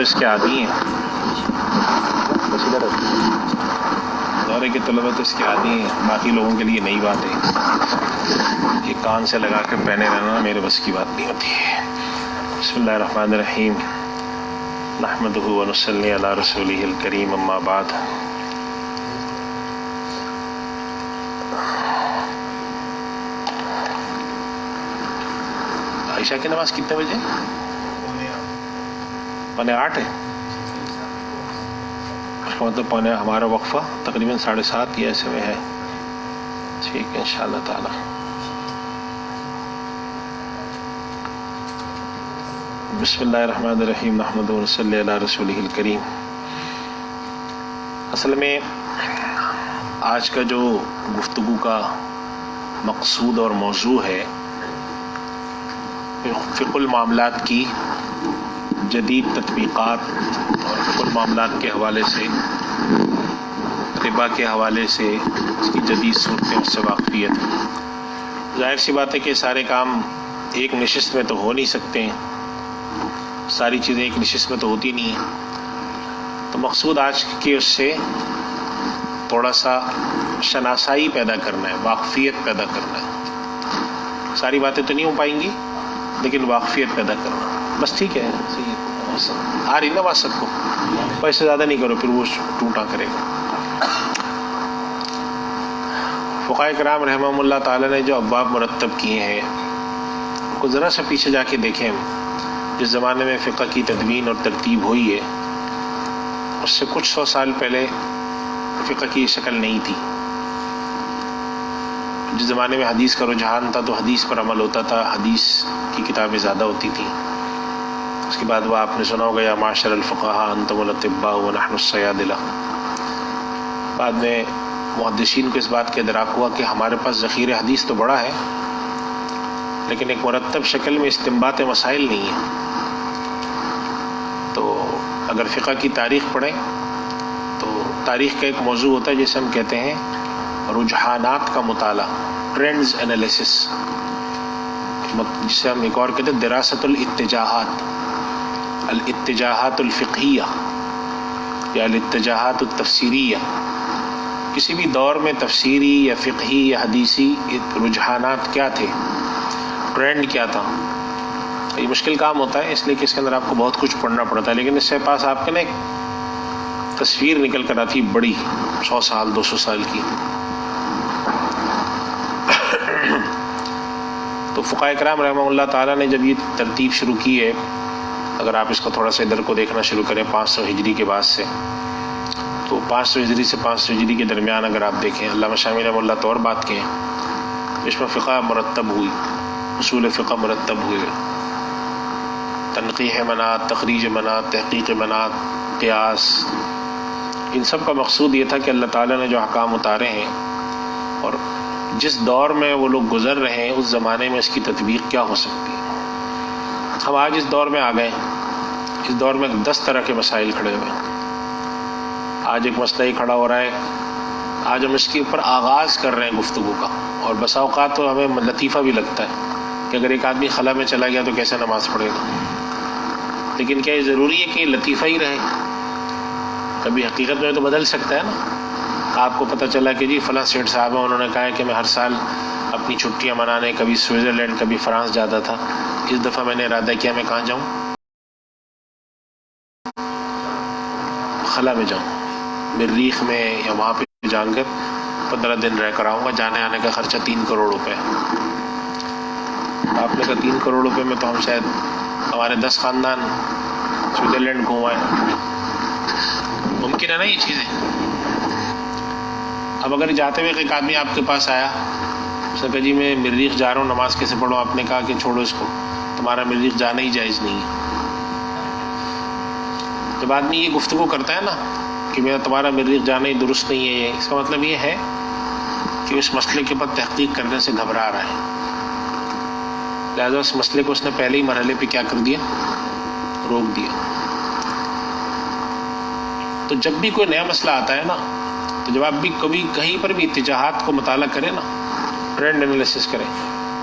اس کے عادی ہیں، دورے کے طلبہ تو اس کے عادی ہیں، باقی لوگوں کے لیے نئی بات ہے. یہ کان سے لگا کر پہنے رہنا میرے بس کی بات نہیں ہوتی ہے. بسم اللہ الرحمن الرحیم، نحمدہ ونصلی علی رسولہ الکریم، اما بعد. عائشہ کی نماز کتنے بجے؟ 7:45 ہے. مطلب ہمارا وقفہ تقریباً 7:30 یا ایسے میں ہے. ٹھیک ہے انشاءاللہ تعالی. بسم اللہ الرحمن الرحیم، نحمدہ ونصلی علی رسولہ الکریم. اصل میں آج کا جو گفتگو کا مقصود اور موضوع ہے، فقہ المعاملات کی جدید تطبیقات اور فقہ المعاملات کے حوالے سے، ربا کے حوالے سے اس کی جدید صورتیں، اس سے واقفیت. ظاہر سی بات ہے کہ سارے کام ایک نشست میں تو ہو نہیں سکتے ہیں، ساری چیزیں ایک نشست میں تو ہوتی نہیں ہیں. تو مقصود آج کے اس سے تھوڑا سا شناسائی پیدا کرنا ہے، واقفیت پیدا کرنا ہے. ساری باتیں تو نہیں ہو پائیں گی لیکن واقفیت پیدا کرنا بس. ٹھیک ہے، صحیح ہے. آ رہی نا بات سب کو؟ پیسے زیادہ نہیں کرو پھر وہ ٹوٹا کرے گا. فقہائے کرام رحمہم اللہ تعالی نے جو ابواب مرتب کیے ہیں ان کو ذرا سا پیچھے جا کے دیکھیں. جس زمانے میں فقہ کی تدوین اور ترتیب ہوئی ہے اس سے کچھ 100 سال پہلے فقہ کی شکل نہیں تھی. جس زمانے میں حدیث کا رجحان تھا تو حدیث پر عمل ہوتا تھا، حدیث کی کتابیں زیادہ ہوتی تھیں. اس کے بعد وہ آپ نے سنا ہوگا یا معاشر الفقہاء انتم الاطباء ونحن الصیادلہ. بعد میں محدثین کو اس بات کا ادراک ہوا کہ ہمارے پاس ذخیرہ حدیث تو بڑا ہے لیکن ایک مرتب شکل میں استنباط مسائل نہیں ہے. تو اگر فقہ کی تاریخ پڑھیں تو تاریخ کا ایک موضوع ہوتا ہے جسے ہم کہتے ہیں رجحانات کا مطالعہ، ٹرینڈز انالیسس، جسے ہم ایک اور کہتے ہیں دراست الاتجاہات الفقہیہ یا الاتجاہات التفسیریہ. کسی بھی دور میں تفسیری یا فقہی یا حدیثی رجحانات کیا تھے، ٹرینڈ کیا تھا. یہ مشکل کام ہوتا ہے اس لیے کہ اس کے اندر آپ کو بہت کچھ پڑھنا پڑتا ہے، لیکن اس سے پاس آپ کے نا ایک تصویر نکل کر آتی بڑی 100 سال 200 سال کی. تو فقہائے کرام رحمہ اللہ تعالیٰ نے جب یہ ترتیب شروع کی ہے، اگر آپ اس کو تھوڑا سا ادھر کو دیکھنا شروع کریں 500 ہجری کے بعد سے، تو 500 ہجری سے 500 ہجری کے درمیان اگر آپ دیکھیں علامہ شامی رحمہ اللہ تو اور بات کہیں اس میں فقہ مرتب ہوئی، اصول فقہ مرتب ہوئے، تنقیح مناط، تخریج مناط، تحقیق مناط، قیاس. ان سب کا مقصود یہ تھا کہ اللہ تعالیٰ نے جو احکام اتارے ہیں اور جس دور میں وہ لوگ گزر رہے ہیں اس زمانے میں اس کی تطبیق کیا ہو سکتی ہے. ہم آج اس دور میں آ گئے، اس دور میں 10 طرح کے مسائل کھڑے ہوئے ہیں. آج ایک مسئلہ ہی کھڑا ہو رہا ہے، آج ہم اس کے اوپر آغاز کر رہے ہیں گفتگو کا، اور بسا اوقات تو ہمیں لطیفہ بھی لگتا ہے کہ اگر ایک آدمی خلا میں چلا گیا تو کیسے نماز پڑھے گا. لیکن کیا یہ ضروری ہے کہ یہ لطیفہ ہی رہے؟ کبھی حقیقت میں تو بدل سکتا ہے نا. آپ کو پتہ چلا کہ جی فلاں سیٹھ صاحب ہیں، انہوں نے کہا ہے کہ میں ہر سال اپنی چھٹیاں منانے کبھی سوئٹزرلینڈ کبھی فرانس جاتا تھا، اس دفعہ میں نے ارادہ کیا میں کہاں جاؤں؟ خلا میں جاؤں، مریخ میں یا وہاں پہ جا کر 15 دن رہ کر آؤں گا. جانے آنے کا خرچہ 3 کروڑ روپے. آپ نے کہا 3 کروڑ روپے میں تو ہم شاید ہمارے 10 خاندان سوئٹزرلینڈ گھومائیں. ممکن ہے نا یہ چیزیں؟ اب اگر جاتے ہوئے ایک آدمی آپ کے پاس آیا، اس نے کہا جی میں مریخ جا رہا ہوں، نماز کیسے پڑھوں؟ آپ نے کہا کہ چھوڑو اس کو، تمہارا مریخ جانا ہی جائز نہیں ہے. جب آدمی یہ گفتگو کرتا ہے نا کہ میرا تمہارا مریخ جانا ہی درست نہیں ہے، اس کا مطلب یہ ہے کہ اس مسئلے کے اوپر تحقیق کرنے سے گھبرا رہا ہے. لہذا اس مسئلے کو اس نے پہلے ہی مرحلے پہ کیا کر دیا؟ روک دیا. تو جب بھی کوئی نیا مسئلہ آتا ہے نا، تو جب آپ بھی کبھی کہیں پر بھی اتجاہات کو مطالعہ کریں نا، ٹرینڈ انالیسس کریں،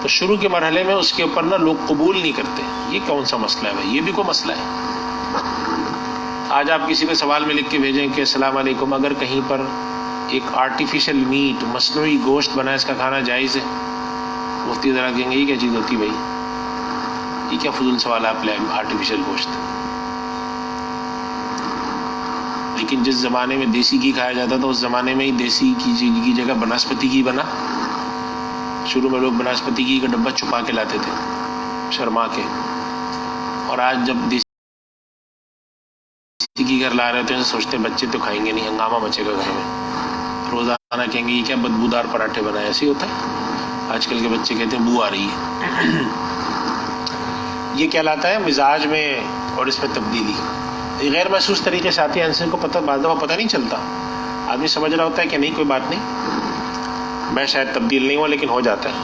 تو شروع کے مرحلے میں اس کے اوپر نا لوگ قبول نہیں کرتے. یہ کون سا مسئلہ ہے بھائی؟ یہ بھی کوئی مسئلہ ہے؟ آج آپ کسی کو سوال میں لکھ کے بھیجیں کہ السلام علیکم، اگر کہیں پر ایک آرٹیفیشل میٹ، مصنوعی گوشت بنا، اس کا کھانا جائز ہے؟ مفتی ذرا کہیں گے یہ کیا چیز ہوتی بھائی، یہ کیا فضول سوال آپ لائیں آرٹیفیشل گوشت؟ لیکن جس زمانے میں دیسی گھی کھایا جاتا تھا، اس زمانے میں ہی دیسی کی جگہ بناسپتی گھی بنا. شروع میں لوگ بناسپتی گھی کا ڈبہ چھپا کے لاتے تھے شرما کے، اور آج جب دیسی گھی گھر لا رہے تھے سوچتے بچے تو کھائیں گے نہیں، ہنگامہ مچے گا گھر میں، روزانہ کہیں گے یہ کیا بدبودار پراٹھے بنائے. ایسے ہی ہوتا ہے، آج کل کے بچے کہتے ہیں بو آ رہی ہے. یہ کہلاتا ہے مزاج میں اور اس میں تبدیلی. یہ غیر محسوس طریقے سے آتی ہے، انسان کو بعض دفعہ پتہ نہیں چلتا. آدمی سمجھ رہا ہوتا ہے کہ نہیں کوئی بات نہیں، میں شاید تبدیل نہیں ہوں، لیکن ہو جاتا ہے.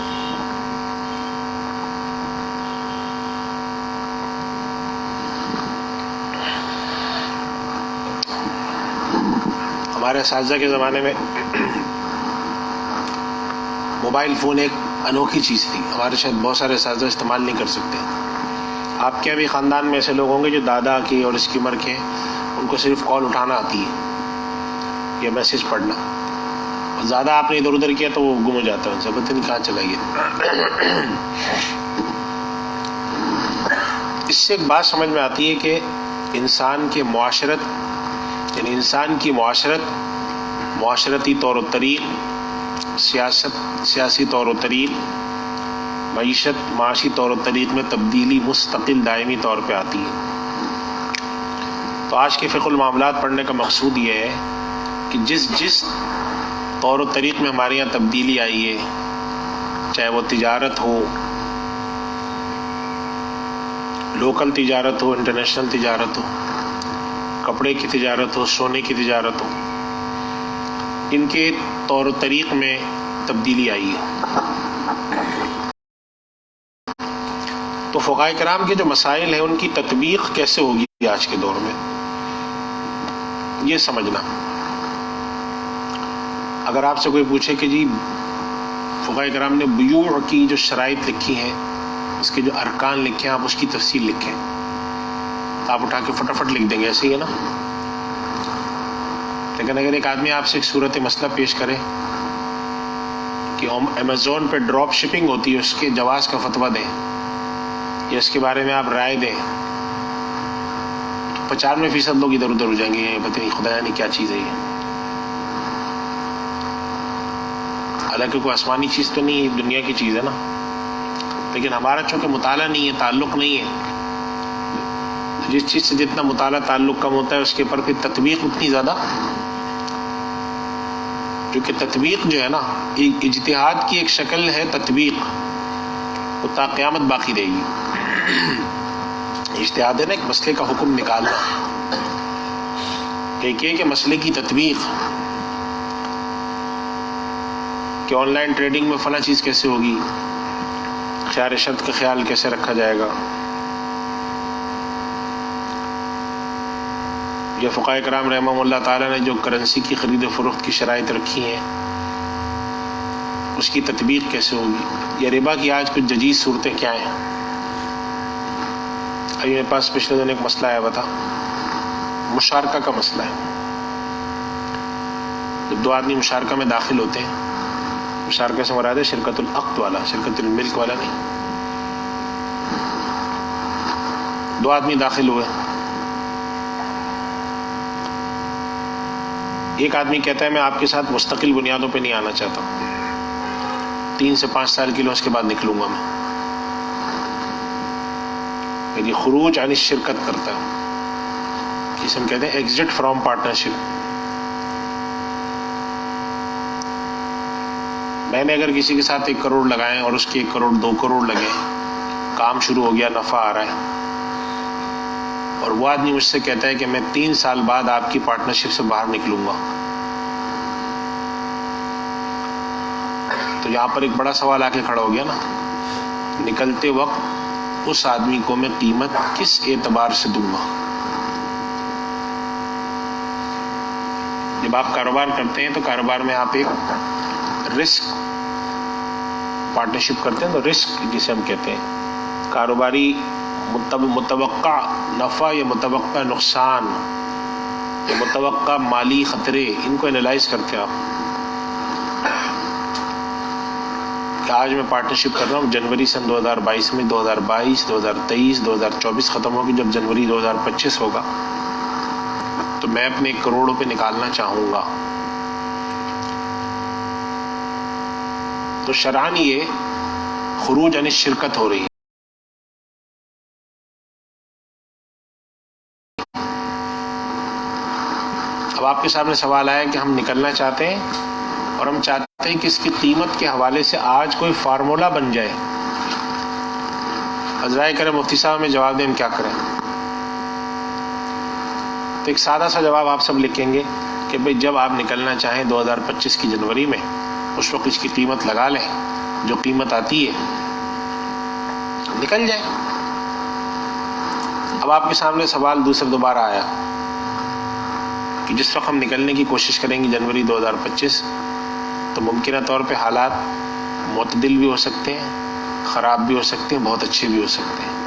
ہمارے اساتذہ کے زمانے میں موبائل فون ایک انوکھی چیز تھی. ہمارے شاید بہت سارے اساتذہ استعمال نہیں کر سکتے. آپ کے بھی خاندان میں ایسے لوگ ہوں گے جو دادا کی اور اس کی عمر کے، ان کو صرف کال اٹھانا آتی ہے یا میسج پڑھنا. زیادہ آپ نے ادھر ادھر کیا تو وہ گم ہو جاتا ہے، ان سے پتہ نہیں کہاں چلا گیا. اس سے ایک بات سمجھ میں آتی ہے کہ انسان کے معاشرت، یعنی انسان کی معاشرتی طور و طریق، سیاسی طور و طریق، معاشی طور و طریق میں تبدیلی مستقل دائمی طور پہ آتی ہے. تو آج کے فقہ المعاملات پڑھنے کا مقصود یہ ہے کہ جس طور و طریق میں ہمارے یہاں تبدیلی آئی ہے، چاہے وہ تجارت ہو، لوکل تجارت ہو، انٹرنیشنل تجارت ہو، کپڑے کی تجارت ہو، سونے کی تجارت ہو، ان کے طور و طریق میں تبدیلی آئی ہے. تو فقہاء کرام کے جو مسائل ہیں ان کی تطبیق کیسے ہوگی آج کے دور میں، یہ سمجھنا. اگر آپ سے کوئی پوچھے کہ جی فقہاء کرام نے بیوع کی جو شرائط لکھی ہیں، اس کے جو ارکان لکھے ہیں، آپ اس کی تفصیل لکھیں، آپ اٹھا کے فٹافٹ لکھ دیں گے، ایسے ہی ہے نا. لیکن اگر ایک آدمی آپ سے ایک صورت مسئلہ پیش کرے کہ امیزون پہ ڈراپ شپنگ ہوتی ہے، اس کے جواز کا فتویٰ دیں یا اس کے بارے میں آپ رائے دیں، 95% لوگ ادھر ادھر ہو جائیں گے، پتہ نہیں خدا جانے کیا چیز ہے یہ. حالانکہ کوئی آسمانی چیز تو نہیں ہے، دنیا کی چیز ہے نا. لیکن ہمارا چونکہ مطالعہ نہیں ہے، تعلق نہیں ہے، جس چیز سے جتنا مطالعہ تعلق کم ہوتا ہے اس کے اوپر پھر تطبیق اتنی زیادہ، کیونکہ تطبیق جو ہے نا، ایک اجتہاد کی ایک شکل ہے تطبیق، وہ تا قیامت باقی رہے گی. اجتہاد ہے نا، ایک مسئلے کا حکم نکالنا، ایک مسئلے کی تطبیق، کہ آن لائن ٹریڈنگ میں فلاں چیز کیسے ہوگی، خیار شرط کا خیال کیسے رکھا جائے گا. یا فقہاء کرام رحمہ اللہ تعالیٰ نے جو کرنسی کی خرید و فروخت کی شرائط رکھی ہیں، اس کی تطبیق کیسے ہوگی. یا ربا کی آج کچھ جدید صورتیں کیا ہیں. ابھی میرے پاس پچھلے دن ایک مسئلہ آیا ہوا تھا، مشارکہ کا مسئلہ ہے. جب دو آدمی مشارکہ میں داخل ہوتے ہیں، مشارکہ سے مراد ہے شرکت العقد والا، شرکت الملک والا نہیں. دو آدمی داخل ہوئے، ایک آدمی کہتا ہے میں آپ کے ساتھ مستقل بنیادوں پہ نہیں آنا چاہتا، 3 سے 5 سال کے لیے، اس کے بعد نکلوں گا میں. یعنی خروج عن الشرکت کرتا ہے، جسے ہم کہتے ہیں ایگزٹ فرام پارٹنرشپ. میں نے اگر کسی کے ساتھ 1 کروڑ لگائے اور اس کے 1 کروڑ 2 کروڑ لگے، کام شروع ہو گیا، نفع آ رہا ہے، اور وہ آدمی مجھ سے کہتا ہے کہ میں 3 سال بعد آپ کی پارٹنرشپ سے باہر نکلوں گا، تو یہاں پر ایک بڑا سوال آ کے کھڑا ہو گیا نا. نکلتے وقت اس آدمی کو میں قیمت کس اعتبار سے دوں گا؟ جب آپ کاروبار کرتے ہیں تو کاروبار میں آپ ایک رسک پارٹنرشپ کرتے ہیں، تو رسک جسے ہم کہتے ہیں، کاروباری متوقع نفع یا متوقع نقصان یہ متوقع مالی خطرے، ان کو انالائز کرتے ہیں آپ کہ آج میں پارٹنرشپ کر رہا ہوں جنوری سن 2022 میں، 2022 2023 2024 ختم ہوگی، جب جنوری 2025 ہوگا تو میں اپنے 1 کروڑ روپے نکالنا چاہوں گا. تو شرعاً یہ خروج عن الشرکت ہو رہی ہے. اب آپ کے سامنے سوال آیا کہ ہم نکلنا چاہتے ہیں اور ہم چاہتے ہیں کہ اس کی قیمت کے حوالے سے آج کوئی فارمولہ بن جائے. عذرائے کریں مفتی صاحب میں جواب دیں ہم کیا کریں. تو ایک سادہ سا جواب آپ سب لکھیں گے کہ بھئی جب آپ نکلنا چاہیں 2025 کی جنوری میں، اس وقت اس کی قیمت لگا لیں، جو قیمت آتی ہے نکل جائے. اب آپ کے سامنے سوال دوبارہ آیا کہ جس وقت ہم نکلنے کی کوشش کریں گے جنوری 2025 تو ممکنہ طور پہ حالات معتدل بھی ہو سکتے ہیں، خراب بھی ہو سکتے ہیں، بہت اچھے بھی ہو سکتے ہیں.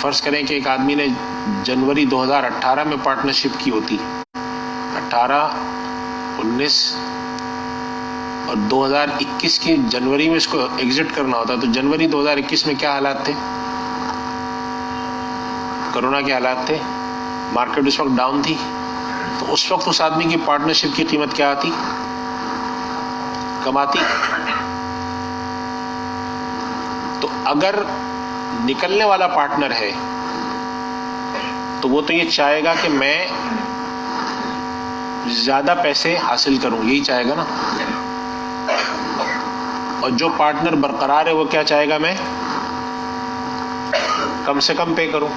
فرض کریں کہ ایک آدمی نے جنوری 2018 میں پارٹنرشپ کی ہوتی، 18 19 اور 2021 کی جنوری میں اس کو ایگزٹ کرنا ہوتا، تو جنوری 2021 میں کیا حالات تھے؟ کرونا کے حالات تھے، مارکیٹ اس وقت ڈاؤن تھی. تو اس وقت اس آدمی کی پارٹنرشپ کی قیمت کیا آتی؟ کم آتی. تو اگر نکلنے والا پارٹنر ہے تو وہ تو یہ چاہے گا کہ میں زیادہ پیسے حاصل کروں، یہی چاہے گا نا. اور جو پارٹنر برقرار ہے وہ کیا چاہے گا؟ میں کم سے کم پے کروں.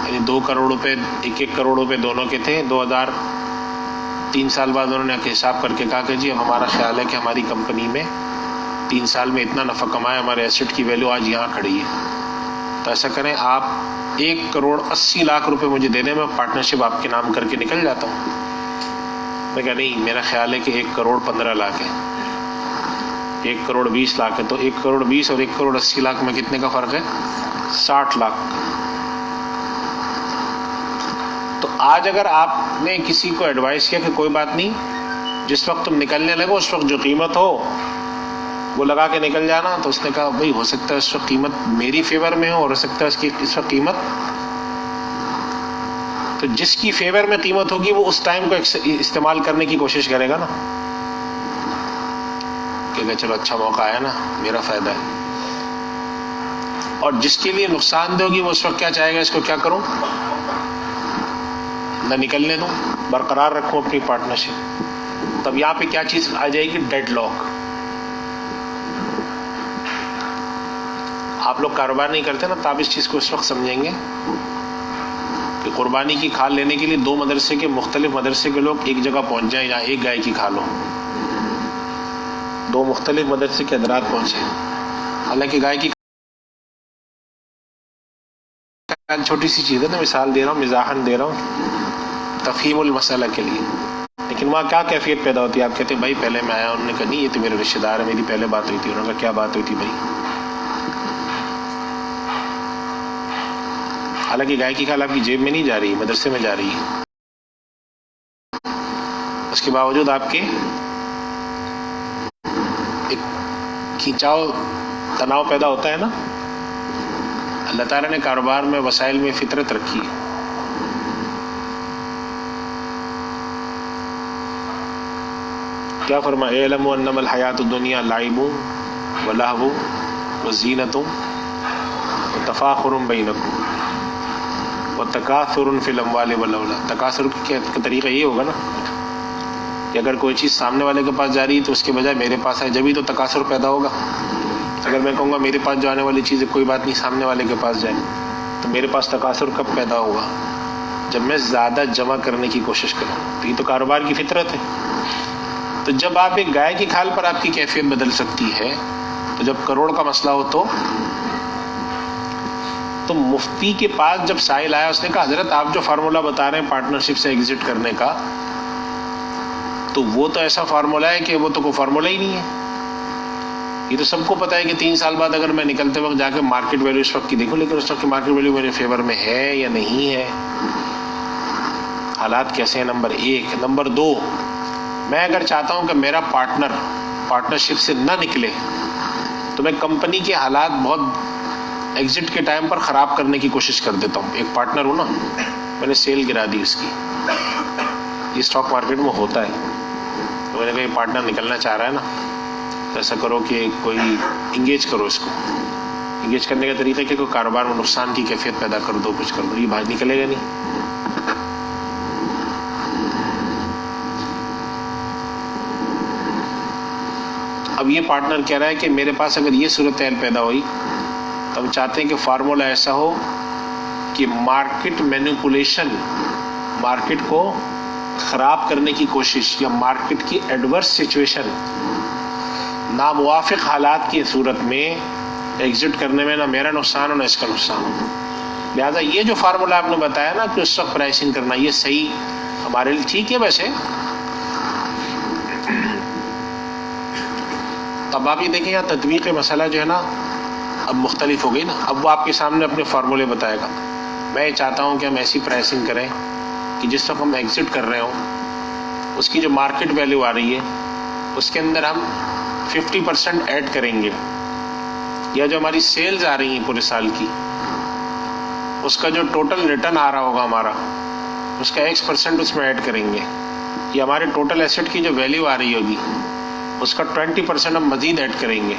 یعنی 2 کروڑ روپے 1 کروڑ روپے دونوں کے تھے، 3 سال بعد انہوں نے حساب کر کے کہا کہ جی اب ہمارا خیال ہے کہ ہماری کمپنی میں 3 سال میں اتنا نفع کمایا، ہمارے ایسٹ کی ویلیو آج یہاں کھڑی ہے. تو ایسا کریں آپ 1 کروڑ 80 لاکھ روپے مجھے دے دیں، میں پارٹنرشپ آپ کے نام کر کے نکل جاتا ہوں. میں کہا نہیں، میرا خیال ہے کہ 1 کروڑ 15 لاکھ ہے، 1 کروڑ 20 لاکھ ہے. تو 1 کروڑ 20 اور 1 کروڑ 80 لاکھ میں کتنے کا فرق ہے؟ 60 لاکھ. تو آج اگر آپ نے کسی کو ایڈوائز کیا کہ کوئی بات نہیں، جس وقت تم نکلنے لگو اس وقت جو قیمت ہو وہ لگا کے نکل جانا، تو اس نے کہا بھئی ہو سکتا ہے اس وقت قیمت میری فیور میں ہو، اور ہو سکتا ہے اس وقت قیمت، تو جس کی فیور میں قیمت ہوگی وہ اس ٹائم کو استعمال کرنے کی کوشش کرے گا نا، کہ چلو اچھا موقع آیا نا، میرا فائدہ ہے. اور جس کے لیے نقصان دہ ہوگی وہ اس وقت کیا چاہے گا؟ اس کو کیا کروں؟ نہ نکلنے دوں، برقرار رکھوں اپنی پارٹنرشپ. تب یہاں پہ کیا چیز آ جائے گی؟ Deadlock. آپ لوگ کاروبار نہیں کرتے نا، تو آپ اس چیز کو اس وقت سمجھیں گے کہ قربانی کی کھال لینے کے لیے 2 مدرسے کے مختلف مدرسے کے لوگ ایک جگہ پہنچ جائیں جہاں ایک گائے کی کھال ہو. 2 مختلف مدرسے کے حضرات پہنچے، حالانکہ گائے کی کھال چھوٹی سی چیز ہے نا، مثال دے رہا ہوں، مزاحاً دے رہا ہوں تفہیم المسئلہ کے لیے. لیکن وہاں کیا کیفیت پیدا ہوتی ہے؟ آپ کہتے ہیں بھائی پہلے میں آیا، انہوں نے کہا نہیں یہ تو میرے رشتے دار ہے، میری پہلے بات ہوئی تھی. انہوں نے کہا کیا بات ہوئی تھی بھائی؟ حالانکہ گائے کی کھال آپ کی جیب میں نہیں جا رہی، مدرسے میں جا رہی ہے. اس کے باوجود آپ کے ایک کھینچاؤ تناؤ پیدا ہوتا ہے نا. اللہ تعالیٰ نے کاروبار میں وسائل میں فطرت رکھی ہے. کیا فرمایا؟ اعلموا انما الحیات الدنیا لعب ولہو وزینۃ وتفاخر بینکم وتکاثر فی الاموال والاولاد. تکاثر کا طریقہ یہ ہوگا نا کہ اگر کوئی چیز سامنے والے کے پاس جا رہی ہے تو اس کے بجائے میرے پاس ہے، جبھی تو تکاثر پیدا ہوگا. اگر میں کہوں گا میرے پاس جو آنے والی چیز ہے کوئی بات نہیں سامنے والے کے پاس جائے، تو میرے پاس تکاثر کب پیدا ہوگا؟ جب میں زیادہ جمع کرنے کی کوشش کروں. تو یہ تو کاروبار کی فطرت ہے. تو جب آپ ایک گائے کی کھال پر آپ کی کیفیت بدل سکتی ہے، تو جب کروڑ کا مسئلہ ہو تو مفتی کے پاس جب سائل آیا، اس نے کہا حضرت آپ جو فارمولہ بتا رہے ہیں پارٹنرشپ سے ایگزٹ کرنے کا، تو وہ تو ایسا فارمولہ ہے کہ وہ تو کوئی فارمولہ ہی نہیں ہے. یہ تو سب کو پتا ہے کہ 3 سال بعد اگر میں نکلتے وقت جا کے مارکیٹ ویلیو اس وقت کی دیکھوں، لیکن اس وقت کی مارکیٹ ویلیو میرے فیور میں ہے یا نہیں ہے، حالات کیسے ہیں، نمبر 1۔ نمبر 2، میں اگر چاہتا ہوں کہ میرا پارٹنرشپ سے نہ نکلے تو میں کمپنی کے حالات بہت ایگزٹ کے ٹائم پر خراب کرنے کی کوشش کر دیتا ہوں۔ ایک پارٹنر ہوں نا، میں نے سیل گرا دی اس کی، یہ اسٹاک مارکیٹ میں ہوتا ہے، تو میں نے کہا یہ پارٹنر نکلنا چاہ رہا ہے نا، تو ایسا کرو کہ کوئی انگیج کرو اس کو۔ انگیج کرنے کا طریقہ کہ کوئی کاروبار میں نقصان کی کیفیت پیدا کر دو، کچھ کر دو، یہ باہر نکلے گا نہیں۔ اب یہ پارٹنر کہہ رہا ہے کہ میرے پاس اگر یہ صورتحال پیدا ہوئی تو ہم چاہتے ہیں کہ فارمولا ایسا ہو کہ مارکیٹ مینیپولیشن، مارکیٹ کو خراب کرنے کی کوشش یا مارکیٹ کی ایڈورس سچویشن، ناموافق حالات کی صورت میں ایگزٹ کرنے میں نہ میرا نقصان ہو نہ اس کا نقصان ہو۔ لہٰذا یہ جو فارمولا آپ نے بتایا نا کہ اس وقت پرائسنگ کرنا، یہ صحیح ہمارے لیے ٹھیک ہے۔ ویسے اب آپ یہ دیکھیں یہاں تطبیق مسئلہ جو ہے نا اب مختلف ہو گئی نا، اب وہ آپ کے سامنے اپنے فارمولے بتائے گا۔ میں چاہتا ہوں کہ ہم ایسی پرائسنگ کریں کہ جس وقت ہم ایگزٹ کر رہے ہوں اس کی جو مارکیٹ ویلیو آ رہی ہے اس کے اندر ہم 50% ایڈ کریں گے، یا جو ہماری سیلز آ رہی ہیں پورے سال کی اس کا جو ٹوٹل ریٹرن آ رہا ہوگا ہمارا، اس کا X% اس میں ایڈ کریں گے، یا ہمارے ٹوٹل ایسٹ کی جو ویلیو آ رہی ہوگی اس کا 20% ہم مزید ایڈ کریں گے۔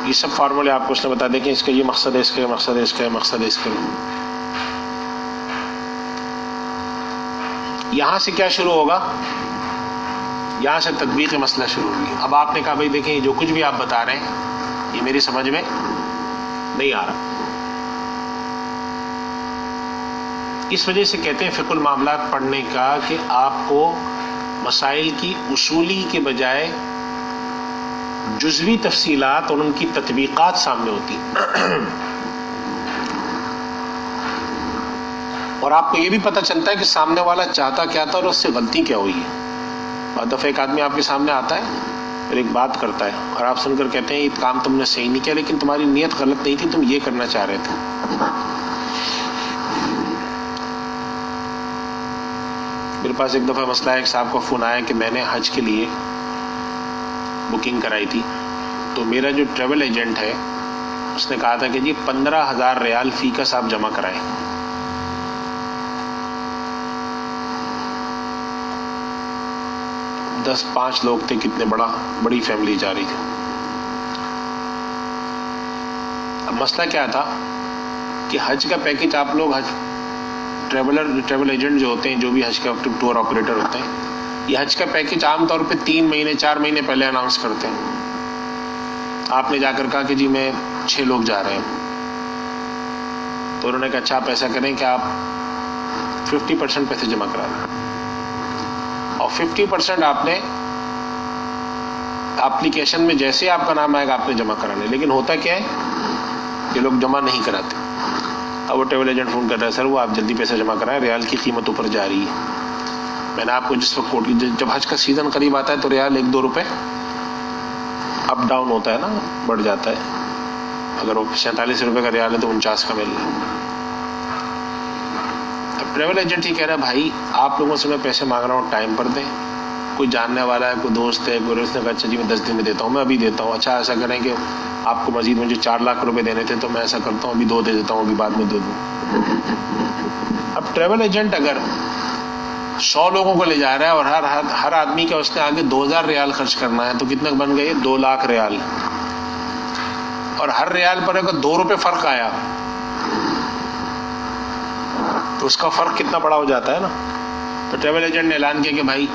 یہ سب فارمولے آپ کو اس نے بتا دیں کہ اس کا یہ مقصد ہے، اس کا یہ مقصد ہے، اس کا یہ مقصد ہے، اس کا یہاں سے کیا شروع ہوگا؟ یہاں سے تطبیق مسئلہ شروع ہوگی۔ اب آپ نے کہا بھائی دیکھیں جو کچھ بھی آپ بتا رہے ہیں یہ میری سمجھ میں نہیں آ رہا۔ اس وجہ سے کہتے ہیں فقہ المعاملات پڑھنے کا کہ آپ کو مسائل کی اصولی کے بجائے جزوی تفصیلات اور ان کی تطبیقات سامنے ہوتی ہیں، اور آپ کو یہ بھی پتہ چلتا ہے کہ سامنے والا چاہتا کیا تھا اور اس سے غلطی کیا ہوئی ہے۔ بعض دفعہ ایک آدمی آپ کے سامنے آتا ہے اور ایک بات کرتا ہے اور آپ سن کر کہتے ہیں یہ کام تم نے صحیح نہیں کیا، لیکن تمہاری نیت غلط نہیں تھی، تم یہ کرنا چاہ رہے تھے۔ میرے پاس ایک دفعہ مسئلہ ہے، ایک صاحب کا فون آیا کہ میں نے حج کے لیے بکنگ کرائی تھی، تو میرا جو ٹریول ایجنٹ ہے اس نے کہا تھا کہ جی 15,000 ریال فی کا صاحب جمع کرائیں۔ 10-5 لوگ تھے، کتنے بڑی فیملی جا رہی تھی۔ اب مسئلہ کیا تھا کہ حج کا پیکج آپ لوگ ٹریول ایجنٹ جو ہوتے ہیں، جو بھی حج کا ٹور آپریٹر ہوتے ہیں، یہ حج کا پیکج عام طور پہ 3 مہینے 4 مہینے پہلے اناؤنس کرتے ہیں۔ آپ نے جا کر کہا کہ جی میں 6 لوگ جا رہے ہیں، تو انہوں نے کہا اچھا آپ ایسا کریں کہ آپ 50% پیسے جمع کرا دیں، اور 50% آپ نے اپلیکیشن میں جیسے آپ کا نام آئے گا آپ نے جمع کرانے۔ لیکن ہوتا کیا ہے کہ لوگ جمع نہیں کراتے۔ اب وہ ٹریول ایجنٹ فون کر رہا ہے سر وہ آپ جلدی پیسے جمع کرائیں، ریال کی قیمت اوپر جا رہی ہے۔ میں نے آپ کو جس وقت کوٹ کی، جب حج کا سیزن قریب آتا ہے تو ریال 1-2 روپے اپ ڈاؤن ہوتا ہے نا، بڑھ جاتا ہے۔ اگر وہ 47 روپے کا ریال ہے تو 49 کا مل رہا ہے۔ اب ٹریول ایجنٹ ہی کہہ رہا ہے بھائی آپ لوگوں سے میں پیسے مانگ رہا ہوں، ٹائم پر دیں۔ کوئی جاننے والا ہے، کوئی دوست ہے، کوئی، اس نے کہا اچھا جی میں 10 دن میں دیتا ہوں، میں ابھی دیتا ہوں۔ اچھا ایسا کریں کہ آپ کو مزید مجھے 4 لاکھ روپے دینے تھے تو میں ایسا کرتا ہوں ابھی 2 دے دیتا ہوں، ابھی بعد میں دے دوں۔ اب ٹریول ایجنٹ اگر 100 لوگوں کو لے جا رہا ہے اور ہر آدمی کا اس نے آگے 2,000 ریال خرچ کرنا ہے، تو کتنے بن گئے؟ 2 لاکھ ریال۔ اور ہر ریال پر اگر 2 روپے فرق آیا تو اس کا فرق کتنا بڑا ہو جاتا ہے نا۔ تو ٹریول ایجنٹ نے اعلان کیا کہ بھائی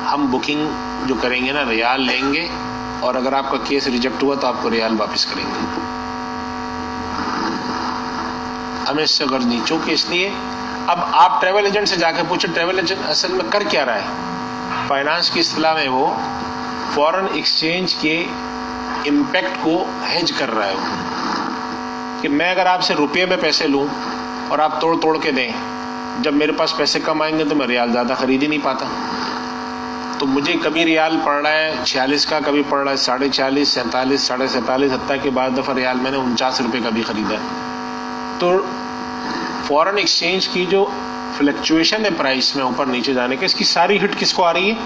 ہم بکنگ جو کریں گے نا ریال لیں گے، اور اگر آپ کا کیس ریجیکٹ ہوا تو آپ کو ریال واپس کریں گے، ہمیں اس سے غرض نہیں۔ چونکہ اس لیے اب آپ ٹریول ایجنٹ سے جا کے پوچھیں ٹریول ایجنٹ اصل میں کر کیا رہا ہے۔ فائنانس کی اصطلاح میں وہ فورن ایکسچینج کے امپیکٹ کو ہیج کر رہا ہے، کہ میں اگر آپ سے روپے میں پیسے لوں اور آپ توڑ کے دیں، جب میرے پاس پیسے کم آئیں گے تو میں ریال زیادہ خرید ہی نہیں پاتا۔ تو مجھے کبھی ریال پڑ رہا ہے 46 کا، کبھی پڑ رہا ہے 46.5، 47، 47.5، حتیٰ کہ بعض دفعہ ریال میں نے 49 روپے کا بھی خریدا ہے۔ تو فورن ایکسچینج کی جو فلیکچویشن ہے پرائس میں اوپر نیچے جانے کے، اس کی ساری ہٹ کس کو آ رہی ہے؟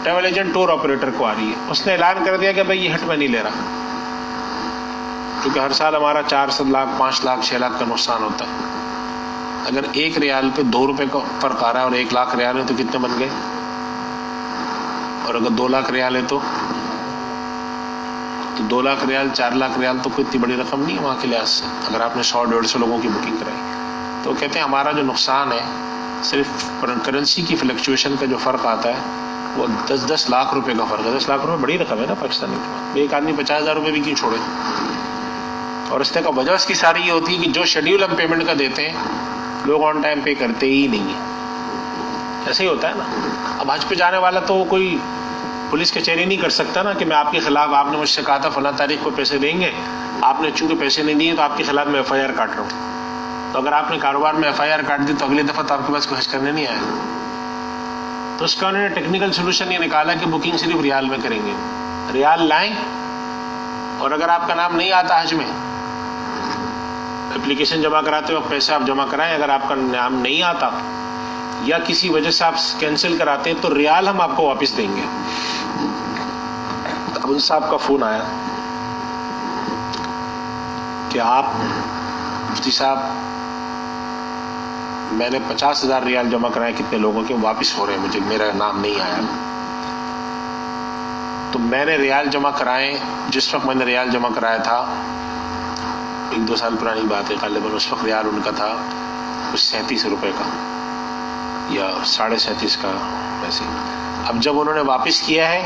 ٹریول ایجنٹ ٹور آپریٹر کو آ رہی ہے۔ اس نے اعلان کر دیا کہ بھائی یہ ہٹ میں نہیں لے رہا، کیونکہ ہر سال ہمارا 4 لاکھ 5 لاکھ 6 لاکھ کا نقصان ہوتا ہے۔ اگر 1 ریال پہ 2 روپے کا فرق آ رہا ہے اور 1 لاکھ ریال ہے تو کتنے بن گئے؟ اور اگر 2 لاکھ ریال ہے تو 2 لاکھ ریال 4 لاکھ ریال تو کوئی اتنی بڑی رقم نہیں ہے وہاں کے لحاظ سے، اگر آپ نے 100-150 لوگوں کی بکنگ کرائی تو کہتے ہیں ہمارا جو نقصان ہے صرف کرنسی کی فلیکچویشن کا جو فرق آتا ہے وہ 10 لاکھ روپے کا فرق ہے۔ 10 لاکھ روپے بڑی رقم ہے نا پاکستانی میں، ایک آدمی 50,000 روپے بھی کیوں چھوڑے؟ اور اس کا وجہ اس کی ساری یہ ہوتی ہے کہ جو شیڈیول ہم پیمنٹ کا دیتے ہیں لوگ آن ٹائم پے کرتے ہی نہیں ہیں۔ ایسے ہی ہوتا ہے نا۔ اب حج پہ جانے والا تو کوئی پولیس کچہری نہیں کر سکتا نا کہ میں آپ کے خلاف، آپ نے مجھ سے کہا تھا فلاں تاریخ کو پیسے دیں گے، آپ نے چونکہ پیسے نہیں دیے تو آپ کے خلاف میں FIR کاٹ رہا ہوں۔ تو اگر آپ نے کاروبار میں FIR کاٹ دی تو اگلی دفعہ تو آپ کے پاس کوئی حج کرنے نہیں آئے۔ تو اس کا انہوں نے ٹیکنیکل سولوشن یہ نکالا کہ بکنگ صرف ریال میں کریں گے، ریال لائیں، اور اگر آپ کا نام نہیں آتا حج میں، اپلیکیشن جمع کراتے وقت پیسے آپ جمع کرائیں، اگر آپ کا نام نہیں آتا یا کسی وجہ سے آپ کینسل کراتے ہیں تو ریال ہم آپ کو واپس دیں گے۔ اب ان صاحب کا فون آیا کہ آپ مفتی صاحب میں نے 50,000 ریال جمع کرائے کتنے لوگوں کے واپس ہو رہے ہیں، مجھے میرا نام نہیں آیا۔ تو میں نے ریال جمع کرائے، جس وقت میں نے ریال جمع کرایا تھا 1-2 سال پرانی بات ہے غالباً، اس وقت ریال ان کا تھا کچھ 37 روپے کا یا 37.5 کا ویسے۔ اب جب انہوں نے واپس کیا ہے،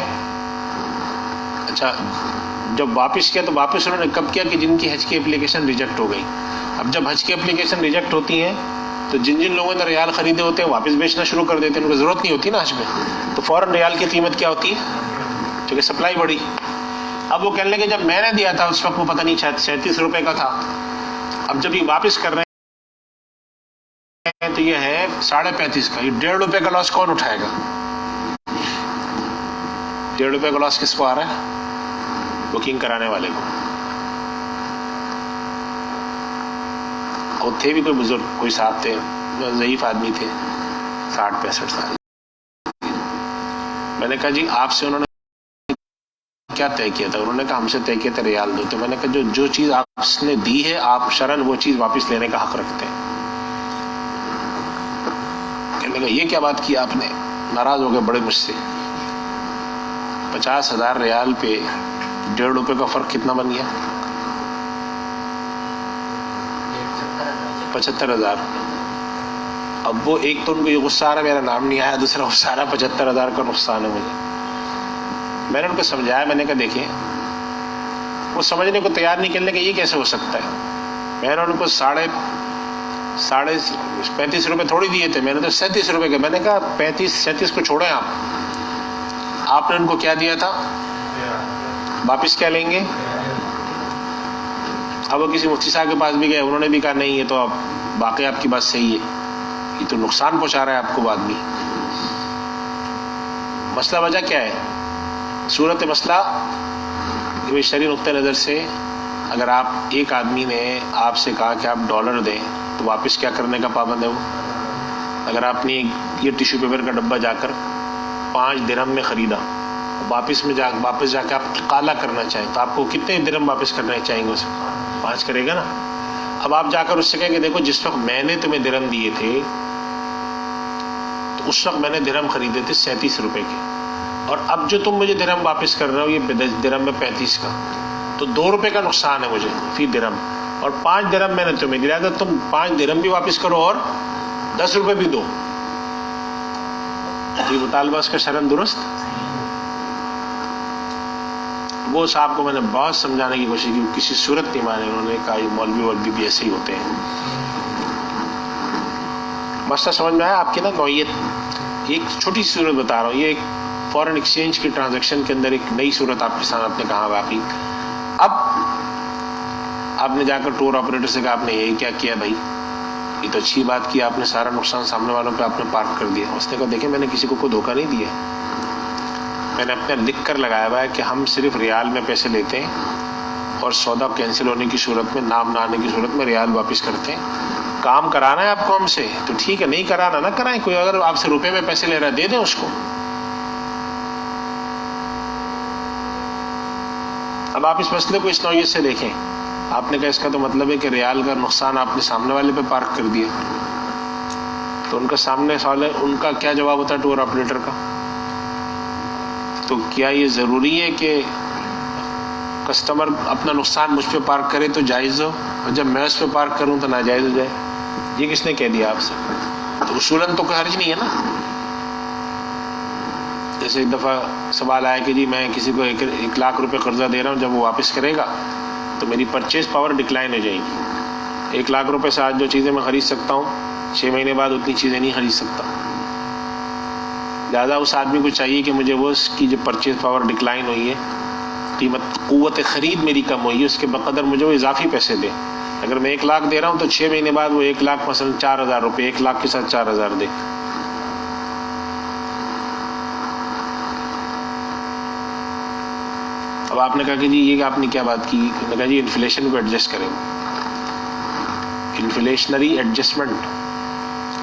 اچھا جب واپس کیا تو واپس انہوں نے کب کیا کہ جن کی حج کی اپلیکیشن ریجیکٹ ہو گئی۔ اب جب حج کی اپلیکیشن ریجیکٹ ہوتی ہیں تو جن لوگوں نے ریال خریدے ہوتے ہیں واپس بیچنا شروع کر دیتے ہیں، ان کو ضرورت نہیں ہوتی نا حج میں، تو فوراً ریال کی قیمت کیا ہوتی ہے کیونکہ سپلائی بڑھی۔ اب وہ کہنے لگے جب میں نے دیا تھا اس وقت وہ پتہ نہیں 37 روپے کا تھا، اب جب یہ واپس کر رہے ہیں تو یہ ہے 35.5 کا، یہ 1.5 روپے کا لاس کون اٹھائے گا؟ 1.5 روپے کا لاس کس کو آ رہا ہے؟ بکنگ کرانے والے کو۔ اور تھے بھی کوئی بزرگ، کوئی صاحب تھے، ضعیف آدمی تھے، 60-65 سال۔ میں نے کہا جی آپ سے انہوں نے کیا طے کیا تھا؟ انہوں نے کہا ہم سے طے کیا تھا ریال دو۔ تو میں نے کہا جو چیز آپ نے دی ہے آپ شرعاً وہ چیز واپس لینے کا حق رکھتے ہیں۔ کہنے لگا یہ کیا بات کی آپ نے؟ ناراض ہو گئے بڑے مجھ سے۔ 50,000 ریال پہ 1.5 روپے کا فرق کتنا بن گیا؟ 75,000۔ اب وہ ایک تو ان کو یہ غصہ آ رہا میرا نام نہیں آیا، دوسرا غصہ آ رہا 75,000 کا نقصان ہے مجھے۔ میں نے ان کو سمجھایا، میں نے کہا دیکھیں، وہ سمجھنے کو تیار نہیں، کرنے کہ یہ کیسے ہو سکتا ہے۔ میں نے ان کو 35 روپے تھوڑی دیے تھے، میں نے تو 37 روپے کے۔ میں نے کہا 35-37 کو چھوڑیں آپ نے ان کو کیا دیا تھا، واپس کیا لیں گے؟ اب وہ کسی مفتی صاحب کے پاس بھی گئے، انہوں نے بھی کہا نہیں یہ تو اب باقی آپ کی بات صحیح ہے، یہ تو نقصان پہنچا رہا ہے آپ کو بعد میں۔ مسئلہ وجہ کیا ہے؟ صورت مسئلہ شرعی نقطۂ نظر سے اگر آپ ایک آدمی نے آپ سے کہا کہ آپ $، دیں تو واپس کیا کرنے کا پابند ہے وہ؟ اگر آپ نے یہ ٹیشو پیپر کا ڈبہ جا کر 5 درہم میں خریدا، واپس جا کے آپ اقالہ کرنا چاہیں تو آپ کو کتنے درہم واپس کرنے چاہیں گے؟ اسے 5 کرے گا نا۔ اب آپ جا کر اس سے کہیں کہ دیکھو جس وقت میں نے تمہیں درہم دیے تھے تو اس وقت میں نے درہم خریدے تھے 37 روپے کے، اور اب جو تم مجھے درہم واپس کر رہے ہو یہ درہم میں 35 کا، تو 2 روپے کا نقصان ہے مجھے فی درہم، اور 5 درہم میں نے تمہیں دیا تھا، تم 5 درہم بھی واپس کرو اور 10 روپے بھی دو۔ یہ مطالبہ اس کا شرعاً درست؟ وہ صاحب کو میں نے بہت سمجھانے کی کوشش کی، کسی صورت نہیں مانے۔ انہوں نے کہا یہ مولوی بھی ایسے ہی ہوتے ہیں۔ مسئلہ سمجھ میں آیا آپ کی نا نوعیت؟ ایک چھوٹی سی صورت بتا رہا ہوں، یہ ایک فورن ایکسچینج کی ٹرانزیکشن کے اندر ایک نئی صورت آپ کے سامنے کہا واقعی۔ اب آپ نے جا کر ٹور آپریٹر سے کہا آپ نے یہی کیا کیا بھائی؟ یہ تو اچھی بات کی آپ نے، سارا نقصان سامنے والوں پہ آپ نے پارک کر دیا. اس نے کہا دیکھیں میں نے کسی کو کوئی دھوکہ نہیں دیا، میں نے اپنے لکھ کر لگایا ہوا ہے کہ ہم صرف ریال میں پیسے لیتے ہیں اور سودا کینسل ہونے کی صورت میں، نام نہ آنے کی صورت میں ریال واپس کرتے ہیں. کام کرانا ہے آپ کو ہم سے تو ٹھیک ہے، نہیں کرانا نہ کرائیں. کوئی اگر آپ سے روپے میں پیسے لے رہا ہے دے دیں اس کو. اب آپ اس مسئلے کو اس نوعیت سے دیکھیں. آپ نے کہا اس کا تو مطلب ہے کہ ریال کا نقصان آپ نے سامنے والے پہ پارک کر دیا. تو ان کا سامنے سوال ہے، ان کا کیا جواب ہوتا ہے ٹور آپریٹر کا؟ تو کیا یہ ضروری ہے کہ کسٹمر اپنا نقصان مجھ پہ پارک کرے تو جائز ہو، اور جب میں اس پہ پارک کروں تو ناجائز ہو جائے؟ یہ کس نے کہہ دیا آپ سے؟ تو اصولاً تو کوئی حرج نہیں ہے نا. جیسے ایک دفعہ سوال آیا کہ جی میں کسی کو 1,00,000 روپے قرضہ دے رہا ہوں، جب وہ واپس کرے گا تو میری پرچیز پاور ڈکلائن ہو جائے گی. 1,00,000 روپے سے آج جو چیزیں میں خرید سکتا ہوں 6 مہینے بعد اتنی چیزیں نہیں خرید سکتا. لہٰذا اس آدمی کو چاہیے کہ مجھے وہ اس کی جو پرچیز پاور ڈکلائن ہوئی ہے، قیمت قوت خرید میری کم ہوئی ہے، اس کے بقدر مجھے وہ اضافی پیسے دے. اگر میں 1,00,000 دے رہا ہوں تو 6 مہینے بعد وہ 1,00,000 مثلا 4,000 روپے 1,00,000 کے ساتھ 4,000 دے. اب آپ نے کہا کہ جی یہ آپ نے کیا بات کی؟ میں نے کہا جی انفلیشن کو ایڈجسٹ کریں، انفلیشنری ایڈجسٹمنٹ.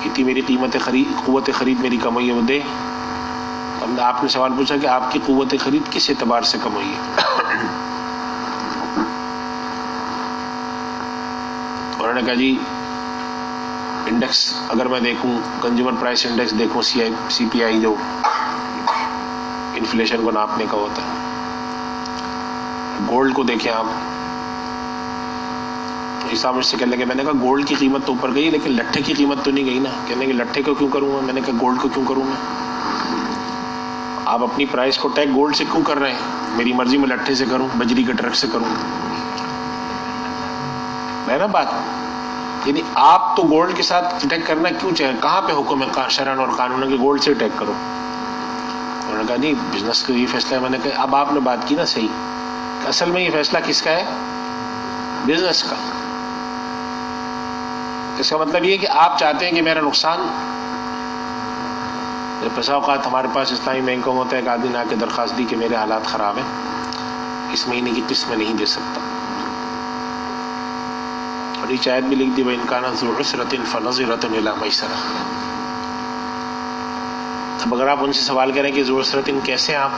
اتنی میری قوت خرید میری کم ہوئی ہے وہ دے. اب آپ نے سوال پوچھا کہ آپ کی قوت خرید کس اعتبار سے کم ہوئی ہے؟ انہوں نے کہا جی انڈیکس اگر میں دیکھوں، کنزیومر پرائس انڈیکس دیکھوں، سی پی آئی جو انفلیشن کو ناپنے کا ہوتا ہے. گولڈ کو دیکھیں آپ، حساب مجھ سے کہنے لگے. میں نے کہا گولڈ کی قیمت تو اوپر گئی لیکن لٹھے کی قیمت تو نہیں گئی نا. کہنے کہ لٹھے کو کیوں کروں گا؟ میں نے کہا گولڈ کو کیوں کروں میں؟ آپ اپنی پرائس کو ٹیگ گولڈ سے کیوں کر رہے ہیں؟ میری مرضی میں لٹھے سے کروں، بجری کے ٹرک سے کروں. میں نا بات یعنی آپ تو گولڈ کے ساتھ ٹیگ کرنا کیوں چاہیں؟ کہاں پہ حکم ہے شرعاً اور قانون کہ گولڈ سے ٹیگ کرو؟ انہوں نے کہا نہیں بزنس کا یہ فیصلہ ہے. میں نے کہا اب آپ نے بات کی نا صحیح، کہ اصل میں یہ فیصلہ کس کا ہے؟ بزنس کا. اس کا مطلب یہ کہ آپ چاہتے ہیں کہ میرا نقصان، بسا اوقات ہمارے پاس اسلامی بینکوں میں ہوتا ہے، ایک آدمی نے آ کے درخواست دی کہ میرے حالات خراب ہیں، اس مہینے کی قسط میں نہیں دے سکتا، اور یہ آیت بھی لکھ دی وَإِنْ كَانَ ذُو عُسْرَةٍ فَنَظِرَةٌ إِلَىٰ مَيْسَرَةٍ. اب اگر آپ ان سے سوال کریں کہ ذو عسرتن کیسے ہیں آپ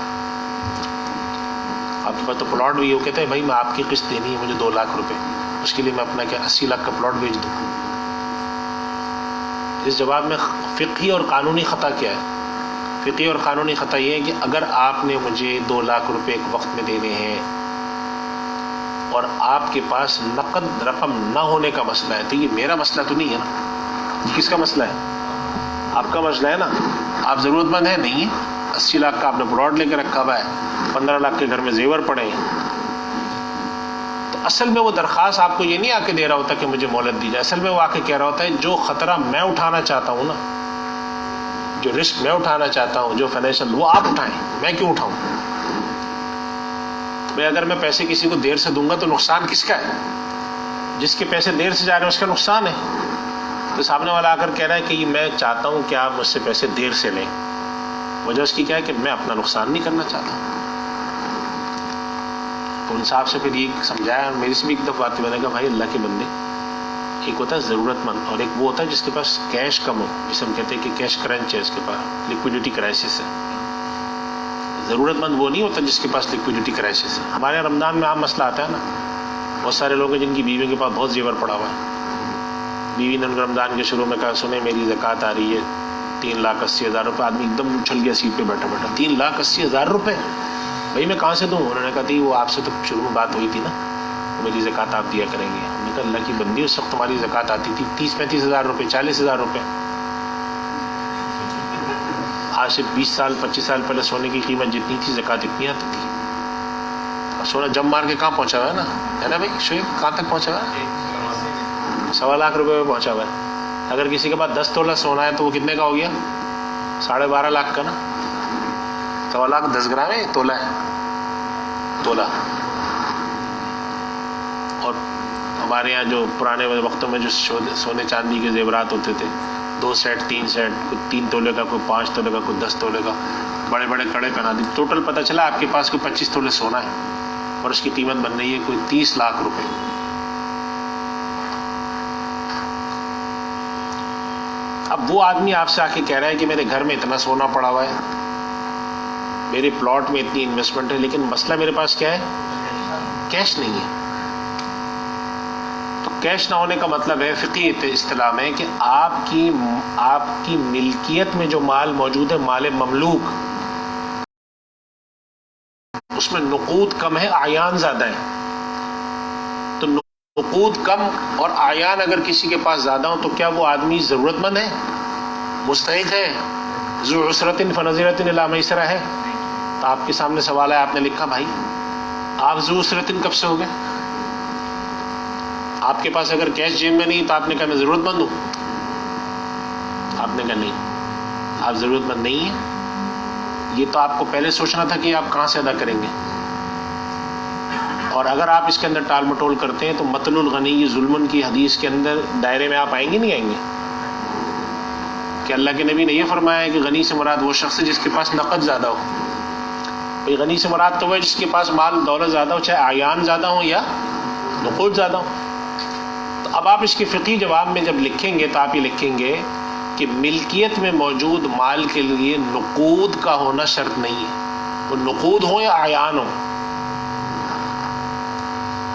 کے پاس تو پلاٹ بھی ہو، کہتے ہیں بھائی میں آپ کی قسط دینی ہے مجھے 2,00,000 روپے، اس کے لیے میں اپنا کیا 80 لاکھ کا پلاٹ بیچ دوں؟ اس جواب میں فقہی اور قانونی خطا کیا ہے؟ فقہی اور قانونی خطا یہ ہے کہ اگر آپ نے مجھے 2,00,000 روپے ایک وقت میں دینے ہیں اور آپ کے پاس نقد رقم نہ ہونے کا مسئلہ ہے، تو یہ میرا مسئلہ تو نہیں ہے نا. کس کا مسئلہ ہے؟ آپ کا مسئلہ ہے نا. آپ ضرورت مند ہیں نہیں ہے، 80 لاکھ کا آپ نے پلاٹ لے کے رکھا ہوا ہے، 15 لاکھ کے گھر میں زیور پڑے ہیں. تو اصل میں وہ درخواست آپ کو یہ نہیں آ کے دے رہا ہوتا کہ مجھے مہلت دی جائے، اصل میں وہ آ کے کہہ رہا ہوتا ہے جو خطرہ میں اٹھانا چاہتا ہوں نا، جو رسک میں اٹھانا چاہتا ہوں، جو فائنینشیل، وہ آپ اٹھائیں، میں کیوں اٹھاؤں؟ میں اگر میں پیسے کسی کو دیر سے دوں گا تو نقصان کس کا ہے؟ جس کے پیسے دیر سے جا رہے ہیں اس کا نقصان ہے. تو سامنے والا آ کر کہہ رہا ہے کہ میں چاہتا ہوں کہ آپ مجھ سے پیسے دیر سے لیں، وجہ اس کی کیا ہے کہ میں اپنا نقصان نہیں کرنا چاہتا. تو انصاف سے پھر یہ سمجھایا، میری سے بھی ایک دفعہ بات، میں نے کہا بھائی اللہ کے بندے، ایک ہوتا ہے ضرورت مند اور ایک وہ ہوتا ہے جس کے پاس کیش کم ہو، جسے ہم کہتے ہیں کہ کیش کرنچ ہے، اس کے پاس لیکوڈیٹی کرائسس ہے. ضرورت مند وہ نہیں ہوتا جس کے پاس لیکوڈیٹی کرائسس ہے. ہمارے رمضان میں عام مسئلہ آتا ہے نا، بہت سارے لوگ ہیں جن کی بیویوں کے پاس بہت زیور پڑا ہوا ہے. بیوی نے ان کو رمضان کے شروع میں کہا سنیں میری زکوٰۃ آ رہی ہے 3,80,000 روپے. آدمی ایک دم اچھل گیا سیٹ پہ بیٹھا بیٹھا، 3,80,000 روپے بھائی میں کہاں سے دوں؟ انہوں نے کہا تھی وہ آپ سے تو شروع میں بات ہوئی تھی نا، میری زکوٰۃ آپ دیا کریں گے. ہم نے کہا اللہ کی بندی، اس وقت تمہاری زکوٰۃ آتی تھی 30-35 روپے، 40,000 روپے. آج سے 20 سال 25 سال پہلے سونے کی قیمت جتنی تھی زکوٰۃ اتنی آتی تھی. اور سونا جم مار کے کہاں پہنچا ہوا ہے نا بھائی شعیب؟ کہاں تک پہنچا ہوا ہے؟ 1.25 لاکھ روپے میں پہنچا ہوا ہے. اگر کسی کے پاس 10 تولہ سونا ہے تو وہ کتنے کا ہو گیا؟ 12.5 لاکھ کا نا. 1.25 لاکھ 10 گرام ہے، تولہ ہے، تولہ. اور ہمارے یہاں جو پرانے وقتوں میں جو سونے چاندی کے زیورات ہوتے تھے، 2 سیٹ 3 سیٹ، کوئی 3 تولے کا، کوئی 5 تولے کا، کوئی 10 تولے کا، بڑے بڑے کڑے پہنا دی، ٹوٹل پتہ چلا آپ کے پاس کوئی 25 تولے سونا ہے اور اس کی قیمت بن رہی ہے کوئی 30 لاکھ روپے۔ اب وہ آدمی آپ سے آ کے کہہ رہا ہے کہ میرے گھر میں اتنا سونا پڑا ہوا ہے، میرے پلاٹ میں اتنی انویسٹمنٹ ہے، لیکن مسئلہ میرے پاس کیا ہے؟ کیش نہیں ہے۔ تو کیش نہ ہونے کا مطلب ہے فقہی اصطلاح میں کہ آپ کی ملکیت میں جو مال موجود ہے، مال مملوک، اس میں نقود کم ہے، اعیان زیادہ ہے۔ تو نقود کم اور اعیان اگر کسی کے پاس زیادہ ہوں تو کیا وہ آدمی ضرورت مند ہے، مستحق ہے، ذو عسرۃ فنظرۃ الی میسرہ ہے؟ تو آپ کے سامنے سوال ہے، آپ نے لکھا بھائی آپ ذو عسرۃ کب سے ہو گئے؟ آپ کے پاس اگر کیش جیب میں نہیں تو آپ نے کہا میں ضرورت مند ہوں؟ آپ نے کہا نہیں، آپ ضرورت مند نہیں ہیں۔ یہ تو آپ کو پہلے سوچنا تھا کہ آپ کہاں سے ادا کریں گے، اور اگر آپ اس کے اندر ٹال مٹول کرتے ہیں تو مطل الغنی ظلم کی حدیث کے اندر دائرے میں آپ آئیں گے نہیں آئیں گے؟ کہ اللہ کے نبی نے یہ فرمایا ہے کہ غنی سے مراد وہ شخص ہے جس کے پاس نقد زیادہ ہو۔ بھئی غنی سے مراد تو وہ ہے جس کے پاس مال دولت زیادہ ہو، چاہے اعیان زیادہ ہوں یا نقود زیادہ ہو۔ تو اب آپ اس کے فقہی جواب میں جب لکھیں گے تو آپ یہ لکھیں گے کہ ملکیت میں موجود مال کے لیے نقود کا ہونا شرط نہیں ہے، وہ نقود ہو یا اعیان ہو۔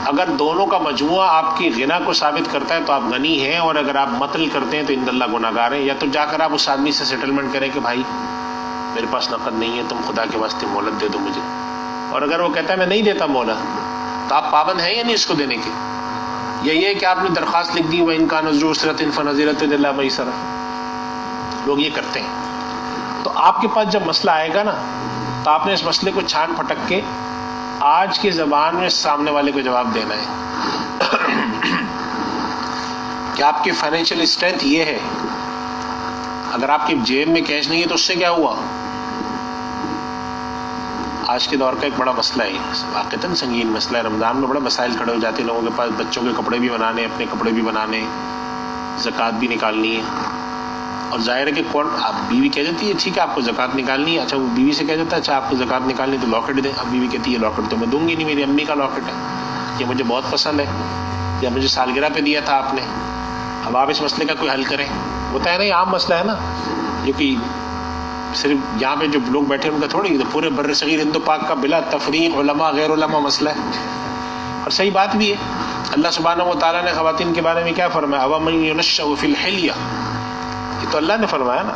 اگر دونوں کا مجموعہ آپ کی غنا کو ثابت کرتا ہے تو آپ غنی ہیں، اور اگر آپ مطل کرتے ہیں تو عند اللہ گناہگار ہیں۔ یا تو جا کر آپ اس آدمی سے سیٹلمنٹ کریں کہ بھائی میرے پاس نقد نہیں ہے، تم خدا کے واسطے مہلت دے دو مجھے، اور اگر وہ کہتا ہے میں نہیں دیتا مہلت، تو آپ پابند ہیں یا نہیں اس کو دینے کے؟ یا یہ کہ آپ نے درخواست لکھ دی وَإِن كَانَ ذُو عُسْرَةٍ فَنَظِرَةٌ إِلَىٰ مَيْسَرَةٍ، لوگ یہ کرتے ہیں۔ تو آپ کے پاس جب مسئلہ آئے گا نا تو آپ نے اس مسئلے کو چھان پھٹک کے آج کے زبان میں سامنے والے کو جواب دینا ہے کہ آپ کی فائنینشیل اسٹرینتھ یہ ہے، اگر آپ کی جیب میں کیش نہیں ہے تو اس سے کیا ہوا؟ آج کے دور کا ایک بڑا مسئلہ ہے، واقعتاً سنگین مسئلہ ہے۔ رمضان میں بڑے مسائل کھڑے ہو جاتے ہیں لوگوں کے پاس، بچوں کے کپڑے بھی بنانے، اپنے کپڑے بھی بنانے، زکوٰۃ بھی نکالنی ہے، اور ظاہر ہے کہ کون، آپ بیوی کہہ دیتی ہے ٹھیک ہے آپ کو زکوٰۃ نکالنی ہے، اچھا وہ بیوی سے کہہ دیتا ہے اچھا آپ کو زکوٰۃ نکالنی تو لاکٹ دیں، اب بیوی کہتی ہے لاکٹ تو میں دوں گی نہیں، میری امی کا لاکٹ ہے، یہ مجھے بہت پسند ہے، یا مجھے سالگرہ پہ دیا تھا آپ نے۔ اب آپ اس مسئلے کا کوئی حل کریں، ہوتا ہے نا، یہ عام مسئلہ ہے نا، جو کہ صرف یہاں پہ جو لوگ بیٹھے ہیں ان کا تھوڑی، تو پورے بر صغیر ہند و پاک کا بلا تفریق علماء غیر علماء مسئلہ ہے، اور صحیح بات بھی ہے۔ اللہ سبحانہ و تعالیٰ نے خواتین کے بارے میں کیا فرمایا؟ اَوَمَن يُنَشَّأُ فِي الْحِلْيَةِ، یہ تو اللہ نے فرمایا نا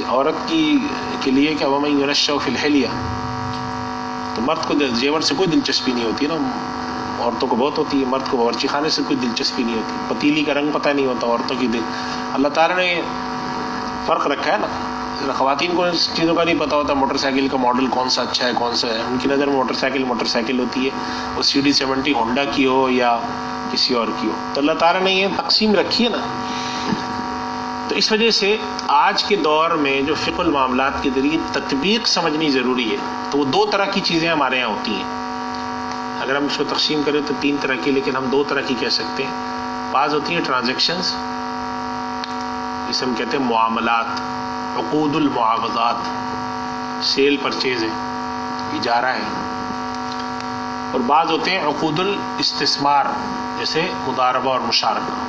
عورت کے لیے کہ وَمَن يُنَشَّأُ فِي الْحِلْيَةِ، تو مرد کو زیور سے کوئی دلچسپی نہیں ہوتی نا، عورتوں کو بہت ہوتی ہے، مرد کو باورچی خانے سے کوئی دلچسپی نہیں ہوتی، پتیلی کا رنگ پتہ نہیں ہوتا عورتوں کی دل، اللہ تعالیٰ نے فرق رکھا ہے نا۔ خواتین کو اس چیزوں کا نہیں پتہ ہوتا، موٹر سائیکل کا ماڈل کون سا اچھا ہے کون سا ہے، ان کی نظر میں موٹر سائیکل ہوتی ہے، وہ CD70 ہونڈا کی ہو یا کسی اور کی ہو، تو اللہ تعالیٰ نے یہ تقسیم رکھی ہے نا۔ تو اس وجہ سے آج کے دور میں جو فقہ المعاملات کے ذریعے تطبیق سمجھنی ضروری ہے، تو وہ 2 طرح کی چیزیں ہمارے یہاں ہوتی ہیں۔ اگر ہم اس کو تقسیم کریں تو 3 طرح کی، لیکن ہم 2 طرح کی کہہ سکتے ہیں۔ بعض ہوتی ہیں ٹرانزیکشنز، جسے ہم کہتے ہیں معاملات، عقود المعاوضات، سیل پرچیز ہے، اجارہ ہے، اور بعض ہوتے ہیں عقود الاستثمار، جیسے مضاربہ اور مشارکہ۔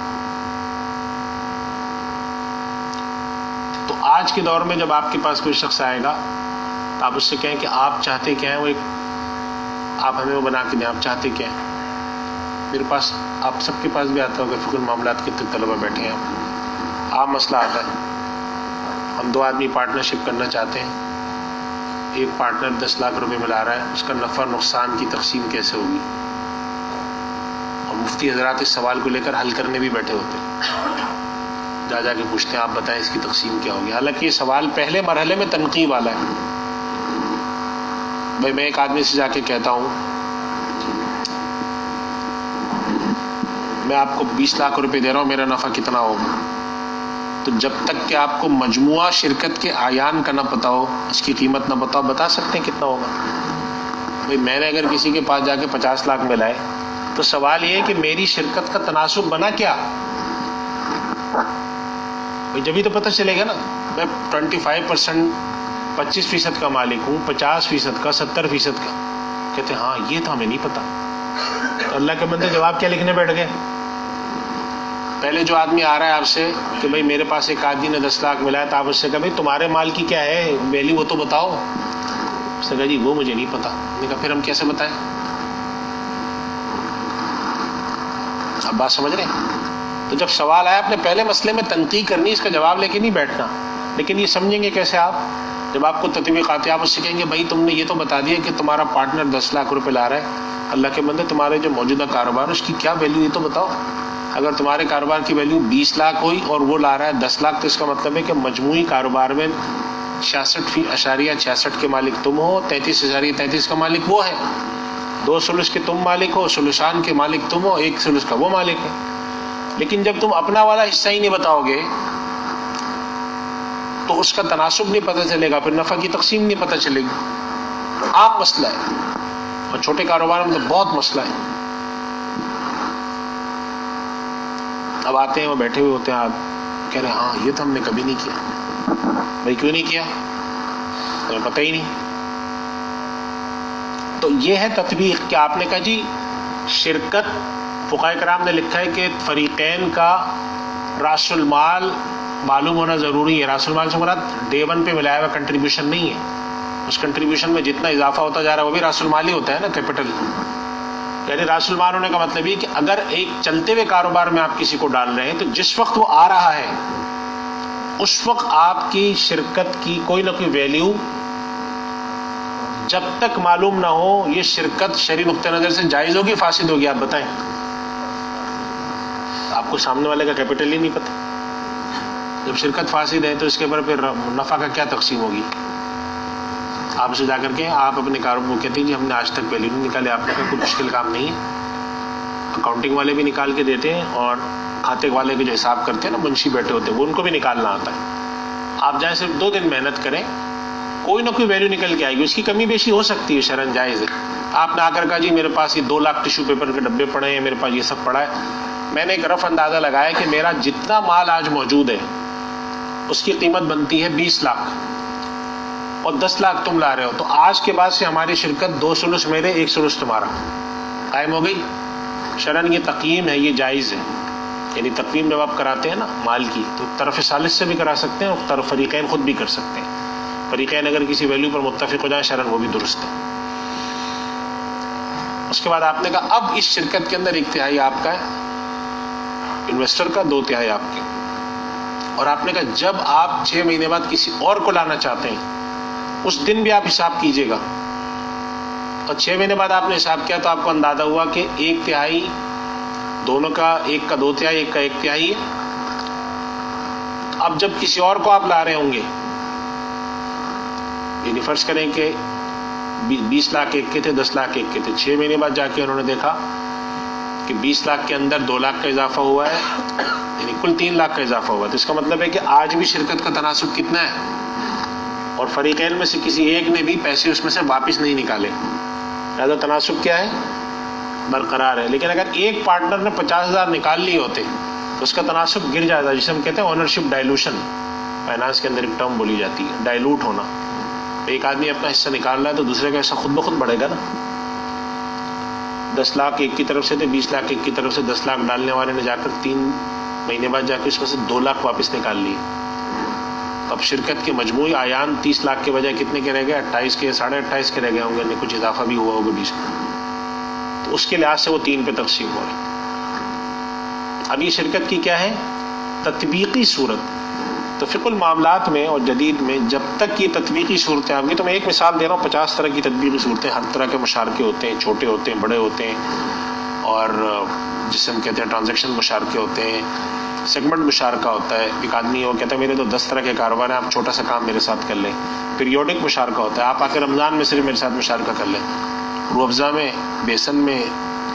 تو آج کے دور میں جب آپ کے پاس کوئی شخص آئے گا تو آپ اس سے کہیں کہ آپ چاہتے کیا ہیں، وہ آپ ہمیں وہ بنا کے دیں، آپ چاہتے کیا ہیں۔ میرے پاس، آپ سب کے پاس بھی آتا ہوگا، فقہ المعاملات کے طلبہ بیٹھے ہیں، عام مسئلہ آتا ہے، ہم 2 آدمی پارٹنرشپ کرنا چاہتے ہیں، ایک پارٹنر 10 لاکھ روپے ملا رہا ہے، اس کا نفع نقصان کی تقسیم کیسے ہوگی، اور مفتی حضرات اس سوال کو لے کر حل کرنے بھی بیٹھے ہوتے ہیں، جا کے پوچھتے ہیں آپ بتائیں اس کی تقسیم کیا ہوگی، حالانکہ یہ سوال پہلے مرحلے میں تنقیب والا ہے۔ بھائی میں ایک آدمی سے جا کے کہتا ہوں میں آپ کو 20 لاکھ روپے دے رہا ہوں، میرا نفع کتنا ہوگا، تو جب تک کہ آپ کو مجموعہ شرکت کے اعیان کا نہ پتا ہو، اس کی قیمت نہ پتا ہو، بتا سکتے ہیں کتنا ہوگا۔ بھائی میں نے اگر کسی کے پاس جا کے 50 لاکھ میں لائے تو سوال یہ ہے کہ میری شرکت کا تناسب بنا کیا؟ جبھی تو پتہ چلے گا نا. میں 25% 25% کا مالک ہوں، 50% کا، 70% کا. کہتے ہیں ہاں یہ تو ہمیں نہیں پتا. تو اللہ کے بندے جواب کیا لکھنے بیٹھ گئے؟ پہلے جو آدمی آ رہا ہے آپ سے کہ بھائی میرے پاس ایک آدمی نے 10 لاکھ ملا ہے، تو آپ اس سے کہا بھائی تمہارے مال کی کیا ہے ویلیو، وہ تو بتاؤ. اس نے کہا جی وہ مجھے نہیں پتا. میں نے کہا پھر ہم کیسے بتائیں؟ اب بات سمجھ رہے ہیں؟ تو جب سوال آیا اپنے پہلے مسئلے میں تنقید کرنی، اس کا جواب لے کے نہیں بیٹھنا. لیکن یہ سمجھیں گے کیسے آپ؟ جب آپ کو تطبیق آتی ہے آپ اس سے کہیں گے بھائی تم نے یہ تو بتا دیا کہ تمہارا پارٹنر 10 لاکھ روپے لا رہا ہے، اللہ کے بندے تمہارے جو موجودہ کاروبار اس کی کیا ویلیو یہ تو بتاؤ. اگر تمہارے کاروبار کی ویلیو 20 لاکھ ہوئی اور وہ لا رہا ہے 10 لاکھ، تو اس کا مطلب ہے کہ مجموعی کاروبار میں 66.66 کے مالک تم ہو، 33.33 کا مالک وہ ہے. 2 ثلث کے تم مالک ہو، ثلثان کے مالک تم ہو، 1 ثلث کا وہ مالک ہے. لیکن جب تم اپنا والا حصہ ہی نہیں بتاؤ گے تو اس کا تناسب نہیں پتہ چلے گا، پھر نفع کی تقسیم نہیں پتہ چلے گی. عام مسئلہ ہے، اور چھوٹے کاروبار میں تو بہت مسئلہ ہے. اب آتے ہیں وہ بیٹھے ہوئے ہوتے ہیں، آپ کہہ رہے ہیں ہاں یہ تو ہم نے کبھی نہیں کیا. بھائی کیوں نہیں کیا؟ تمہیں پتہ ہی نہیں. تو یہ ہے تطبیق کہ آپ نے کہا جی شرکت، فقہاء کرام نے لکھا ہے کہ فریقین کا راس المال معلوم ہونا ضروری ہے. راس المال سے مراد ڈے 1 پہ ملایا ہوا کنٹریبیوشن نہیں ہے. اس کنٹریبیوشن میں جتنا اضافہ ہوتا جا رہا ہے وہ بھی راس المال ہی ہوتا ہے نا، کیپٹل. یعنی راس المال ہونے کا مطلب یہ کہ اگر ایک چلتے ہوئے کاروبار میں آپ کسی کو ڈال رہے ہیں تو جس وقت وہ آ رہا ہے اس وقت آپ کی شرکت کی کوئی نہ کوئی ویلیو جب تک معلوم نہ ہو یہ شرکت شرعی نقطہ نظر سے جائز ہوگی فاسد ہوگی. آپ بتائیں، آپ کو سامنے والے کا کیپٹل ہی نہیں پتہ. جب شرکت فاسد ہے تو اس کے اوپر پھر نفع کا کیا تقسیم ہوگی؟ آپ اسے جا کر کے آپ اپنے کاروبار کہتے ہیں جی ہم نے آج تک ویلیو نہیں نکالے. آپ نے کہا کوئی مشکل کام نہیں ہے، اکاؤنٹنگ والے بھی نکال کے دیتے ہیں اور کھاتے والے کے جو حساب کرتے ہیں نا منشی بیٹھے ہوتے ہیں وہ ان کو بھی نکالنا آتا ہے. آپ جائیں صرف 2 دن محنت کریں، کوئی نہ کوئی ویلیو نکل کے آئے گی. اس کی کمی بیشی ہو سکتی ہے، شرعاً جائز ہے. آپ نے آ کر کہا جی میرے پاس یہ 2 لاکھ ٹیشو پیپر کے ڈبے پڑے ہیں، میرے پاس یہ سب پڑا ہے. میں نے ایک رف اندازہ لگایا کہ میرا جتنا مال آج موجود ہے اس کی قیمت بنتی ہے 20 لاکھ اور 10 لاکھ تم لا رہے ہو، تو آج کے بعد سے ہماری شرکت 2 ثلث میرے 1 ثلث تمہارا قائم ہو گئی. شرعاً یہ تقییم ہے، یہ جائز ہے. یعنی تقویم جب آپ کراتے ہیں نا مال کی تو طرف ثالث سے بھی کرا سکتے ہیں اور طرف فریقین خود بھی کر سکتے ہیں. فریقین اگر کسی ویلیو پر متفق ہو جائے شرعاً وہ بھی درست ہے. اس کے بعد آپ نے کہا اب اس شرکت کے اندر 1/3 آپ کا ہے انویسٹر کا، 2/3 آپ کے. اور آپ نے کہا جب آپ 6 مہینے بعد کسی اور کو لانا چاہتے ہیں اس دن بھی آپ حساب کیجئے گا. اور 6 مہینے بعد آپ نے حساب کیا تو آپ کو اندازہ ہوا کہ 1/3 دونوں کا، ایک کا 2/3 ایک کا 1/3 ہے. اب جب کسی اور کو آپ لا رہے ہوں گے، یعنی فرض کریں کہ 20 لاکھ ایک کے تھے، 10 لاکھ ایک کے تھے. 6 مہینے بعد جا کے انہوں نے دیکھا کہ 20 لاکھ کے اندر 2 لاکھ کا اضافہ ہوا ہے، یعنی کل 3 لاکھ کا اضافہ ہوا. تو اس کا مطلب ہے کہ آج بھی شرکت کا تناسب کتنا ہے، اور فریقین میں سے کسی ایک نے بھی پیسے اس میں سے واپس نہیں نکالے. لہٰذا تناسب کیا ہے، برقرار ہے. لیکن اگر ایک پارٹنر نے 50,000 نکال لیے ہوتے تو اس کا تناسب گر جاتا، جسے ہم کہتے ہیں اونرشپ ڈائلوشن. فائنانس کے اندر ایک ٹرم بولی جاتی ہے، ڈائلوٹ ہونا. ایک آدمی اپنا حصہ نکال رہا ہے تو دوسرے کا حصہ خود بخود بڑھے گا نا. 10 لاکھ ایک کی طرف سے تھے، 20 لاکھ ایک کی طرف سے. 10 لاکھ ڈالنے والے نے جا کر 3 مہینے بعد جا کے اس میں سے 2 لاکھ واپس نکال لیے. اب شرکت کے مجموعی آیان 30 لاکھ کے بجائے کتنے کے رہ گئے، 28 کے، 28.5 کے رہ گئے ہوں گے. کچھ اضافہ بھی ہوا ہوگا 20 کا. تو اس کے لحاظ سے وہ 3 پہ تقسیم ہو رہی. اب یہ شرکت کی کیا ہے، تطبیقی صورت. تو فقہ المعاملات میں اور جدید میں جب تک یہ تطبیقی صورتیں آپ کی، تو میں ایک مثال دے رہا ہوں، 50 طرح کی تطبیقی صورتیں، ہر طرح کے مشارکے ہوتے ہیں، چھوٹے ہوتے ہیں، بڑے ہوتے ہیں، اور جسے ہم کہتے ہیں ٹرانزیکشن مشارکے ہوتے ہیں، سیگمنٹ مشارکہ ہوتا ہے. ایک آدمی وہ کہتا ہے میرے تو 10 طرح کے کاروبار ہیں، آپ چھوٹا سا کام میرے ساتھ کر لیں. پیریوڈک مشارکہ ہوتا ہے، آپ آ کے رمضان میں صرف میرے ساتھ مشارکہ کر لیں. روح افزا میں، بیسن میں،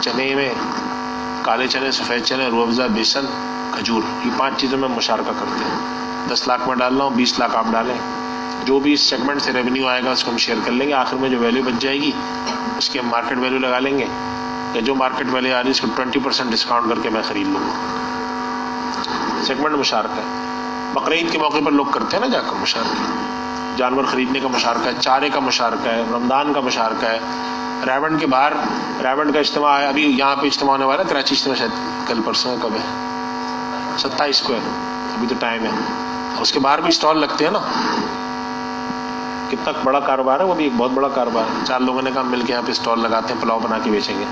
چنے میں، کالے چنے، سفید چنے، روح افزا، بیسن، کھجور، یہ 5 چیزوں میں مشارکہ کرتے ہیں. 10 لاکھ میں ڈال رہا ہوں، 20 لاکھ آپ ڈالیں. جو بھی اس سیگمنٹ سے ریونیو آئے گا اس کو ہم شیئر کر لیں گے. آخر میں جو ویلیو بچ جائے گی اس کی ہم مارکیٹ ویلیو لگا لیں گے کہ جو مارکیٹ ویلیو آ رہی ہے اس کو 20% ڈسکاؤنٹ کر کے میں خرید لوں گا. سیگمنٹ مشارکہ ہے. بقرعید کے موقع پر لوگ کرتے ہیں نا جا کر مشارکہ، جانور خریدنے کا مشارکہ ہے، چارے کا مشارکہ ہے، رمضان کا مشارکہ ہے. ریونڈ کے باہر ریونڈ کا اجتماع ہے، ابھی یہاں پہ اجتماع ہونے والا ہے، کراچی اجتماع شاید کل پرسوں کب ہے، 27 کو ہے، ابھی تو ٹائم ہے. اس کے باہر بھی اسٹال لگتے ہیں نا. کتنا بڑا کاروبار ہے وہ بھی، ایک بہت بڑا کاروبار ہے. 4 لوگوں نے کہا مل کے یہاں پہ اسٹال لگاتے ہیں، پلاؤ بنا کے بیچیں گے،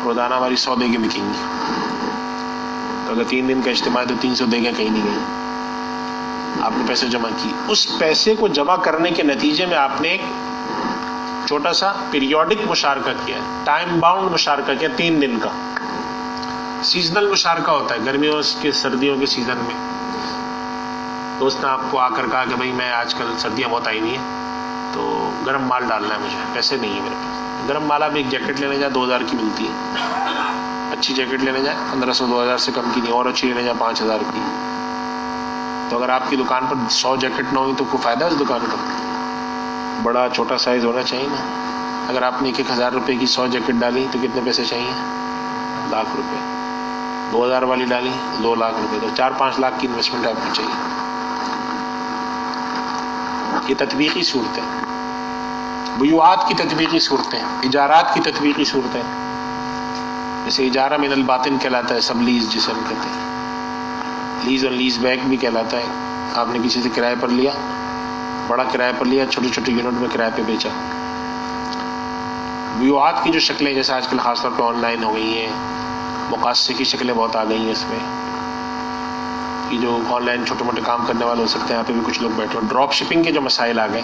روزانہ ہماری 100 دیگیں بکیں گی. تو اگر 3 دن کا اجتماع ہے تو 300 دیگیں کہیں نہیں گئی. آپ نے پیسے جمع کی، اس پیسے کو جمع کرنے کے نتیجے میں آپ نے ایک چھوٹا سا پیریوڈک مشارکہ کیا، ٹائم باؤنڈ مشارکہ کیا 3 دن کا. سیزنل مشارکہ ہوتا ہے گرمیوں کے سردیوں کے سیزن میں. دوست نے آپ کو آ کر کہا کہ بھائی میں آج کل سردیاں بہت آئی نہیں ہیں تو گرم مال ڈالنا ہے مجھے، پیسے نہیں ہے میرے پاس. گرم مال آپ ایک جیکٹ لینے جائے 2000 کی ملتی ہے، اچھی جیکٹ لینے جائے 1500 2000 سے کم کی نہیں، اور اچھی لینے جائے 5000 کی. تو اگر آپ کی دکان پر 100 جیکٹ نہ ہوئی تو کوئی فائدہ اس دکان کا؟ بڑا چھوٹا سائز ہونا چاہیے نا. اگر آپ نے 1000 روپے کی 100 جیکٹ ڈالی تو کتنے پیسے چاہیے؟ لاکھ روپے. 2000 والی ڈالی 2 لاکھ روپے، تو 4-5 لاکھ کی انویسٹمنٹ آپ کو چاہیے. یہ تطبیقی صورتیں، بیوعات کی تطبیقی صورتیں، اجارات کی تطبیقی صورتیں. جیسے اجارہ من الباطن کہلاتا ہے، سب لیز جسے ہم کہتے ہیں. لیز اور لیز بیک بھی کہلاتا ہے. آپ نے کسی سے کرائے پر لیا، بڑا کرائے پر لیا، چھوٹے چھوٹے یونٹ میں کرائے پہ بیچا. بیوعات کی جو شکلیں جیسے آج کل خاص طور پہ آن لائن ہو گئی ہیں، مقاصے کی شکلیں بہت آ گئی ہیں اس میں. یہ جو آن لائن چھوٹے موٹے کام کرنے والے ہو سکتے ہیں، یہاں پہ بھی کچھ لوگ بیٹھے ہو. ڈراپ شپنگ کے جو مسائل آ گئے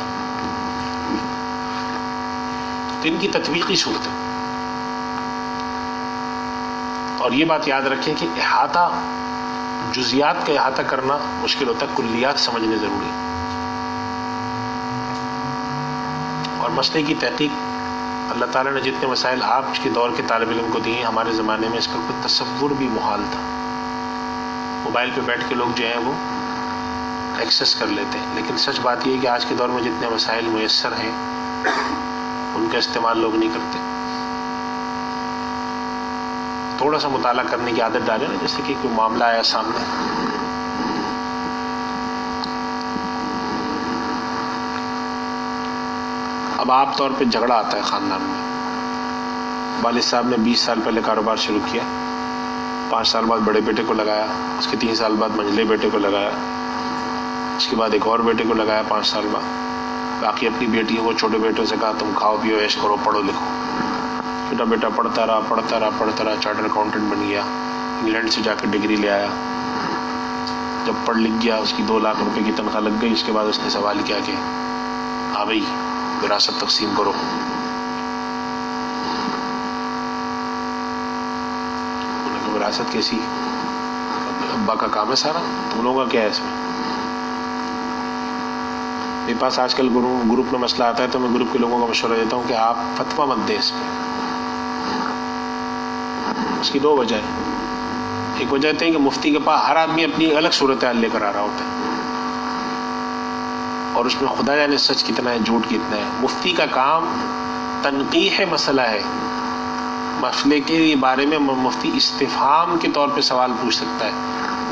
تو ان کی تطبیقی صورت ہے. اور یہ بات یاد رکھیں کہ احاطہ، جزیات کا احاطہ کرنا مشکل ہوتا ہے، کلیات سمجھنے ضروری ہے. اور مسئلے کی تحقیق اللہ تعالیٰ نے جتنے مسائل آج کے دور کے طالب علم کو دیے ہیں، ہمارے زمانے میں اس کا کوئی تصور بھی محال تھا. موبائل پہ بیٹھ کے لوگ جو ہیں وہ ایکسیس کر لیتے ہیں. لیکن سچ بات یہ ہے کہ آج کے دور میں جتنے مسائل میسر ہیں ان کا استعمال لوگ نہیں کرتے. تھوڑا سا مطالعہ کرنے کی عادت ڈالیں نا، جیسے کہ کوئی معاملہ آیا سامنے، اب عام طور پہ جھگڑا آتا ہے خاندان میں. والد صاحب نے 20 سال پہلے کاروبار شروع کیا، 5 سال بعد بڑے بیٹے کو لگایا، اس کے 3 سال بعد منجلے بیٹے کو لگایا، اس کے بعد ایک اور بیٹے کو لگایا 5 سال بعد. باقی اپنی بیٹیوں کو چھوٹے بیٹوں سے کہا تم کھاؤ پیو عیش کرو، پڑھو لکھو. چھوٹا بیٹا پڑھتا رہا، چارٹر اکاؤنٹنٹ بن گیا، انگلینڈ سے جا کے ڈگری لے آیا. جب پڑھ لکھ گیا، اس کی 2 لاکھ روپے کی تنخواہ لگ گئی. اس کے بعد اس نے سوال کیا کہ ہاں بھائی وراثت تقسیم کرو. انہوں نے وراثت کیسی؟ ابا کا کام ہے سارا، تم لوگوں کا کیا ہے اس میں؟ میرے پاس آج کل گروپ میں مسئلہ آتا ہے تو میں گروپ کے لوگوں کو مشورہ دیتا ہوں کہ آپ فتویٰ مت دیں اس پہ. اس کی 2 وجہ ہے. ایک وجہ ہے کہ مفتی کے پاس ہر آدمی اپنی الگ صورتحال لے کر آ رہا ہوتا ہے، اور اس میں خدا جانے سچ کتنا ہے جھوٹ کتنا ہے. مفتی کا کام تنقیح مسئلہ ہے. مسئلے کے بارے میں مفتی استفہام کے طور پہ سوال پوچھ سکتا ہے.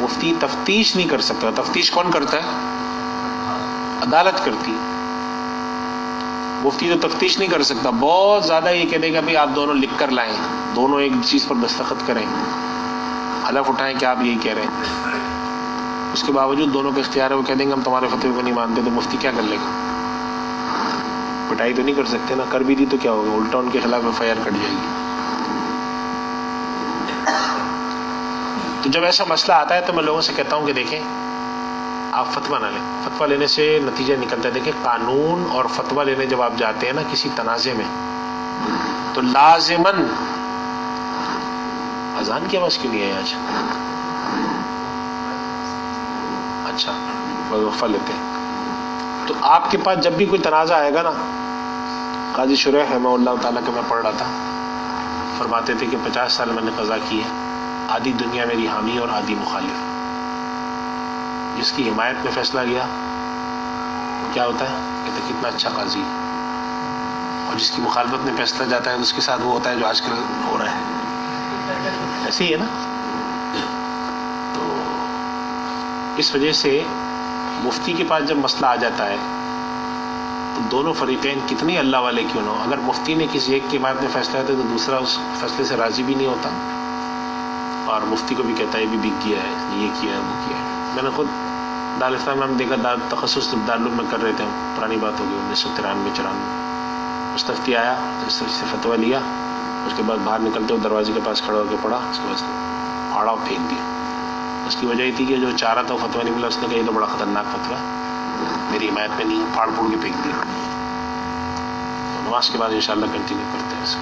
مفتی تفتیش نہیں کر سکتا. تفتیش کون کرتا ہے؟ عدالت کرتی. مفتی تو تفتیش نہیں کر سکتا. بہت زیادہ یہ کہہ دے گا بھائی آپ دونوں لکھ کر لائیں، دونوں ایک چیز پر دستخط کریں، حلف اٹھائیں کہ آپ یہی کہہ رہے ہیں. اس کے باوجود دونوں کا اختیار ہے، وہ کہہ دیں گے ہم تمہارے فتوے کو نہیں مانتے، تو مفتی کیا کر لے گا؟ پٹائی تو نہیں کر سکتے نا. کر بھی دی تو کیا ہوگا؟ الٹا ان کے خلاف FIR کٹ جائے گی. تو جب ایسا مسئلہ آتا ہے تو میں لوگوں سے کہتا ہوں کہ دیکھیں آپ فتویٰ نہ لیں. فتویٰ لینے سے نتیجہ نکلتا ہے. دیکھیں قانون اور فتویٰ لینے جب آپ جاتے ہیں نا کسی تنازع میں، تو لازماً اذان کی آواز کیوں نہیں ہے آج؟ اچھا وقفہ لیتے ہیں. تو آپ کے پاس جب بھی کوئی تنازع آئے گا نا، قاضی شریح رحمہ اللہ تعالیٰ کے میں پڑھ رہا تھا، فرماتے تھے کہ 50 سال میں نے قضا کی ہے، آدھی دنیا میری حامی اور آدھی مخالف. جس کی حمایت میں فیصلہ کیا کیا ہوتا ہے کہ کتنا اچھا قاضی ہے، اور جس کی مخالفت میں فیصلہ جاتا ہے اس کے ساتھ وہ ہوتا ہے جو آج کل ہو رہا ہے. ایسے ہی ہے نا. تو اس وجہ سے مفتی کے پاس جب مسئلہ آ جاتا ہے تو دونوں فریقین کتنے اللہ والے کیوں نہ ہو، اگر مفتی نے کسی ایک کے بات میں فیصلہ کرتا ہے تو دوسرا اس فیصلے سے راضی بھی نہیں ہوتا، اور مفتی کو بھی کہتا ہے یہ بھی بک گیا ہے، یہ کیا ہے وہ کیا ہے. میں نے خود دارالفتہ میں ہم دیکھا تخصص دارالعلوم میں کر رہے تھے، پرانی بات ہوگی 1993-94. مستفتی آیا تو اس طرح سے فتویٰ لیا، اس کے بعد باہر نکلتے ہوئے دروازے کے پاس کھڑا ہو کے پڑھا، اس کے بعد پھاڑا پھینک دیا. اس کی وجہ یہ تھی کہ جو چاہ رہا تھا وہ فتویٰ نہیں ملا، اس نے کہا یہ تو بڑا خطرناک فتویٰ میری حمایت میں نہیں، پھاڑ پھوڑ کے پھینک دیا. تو نماز کے بعد انشاءاللہ کنٹینیو کرتے ہیں اس کو.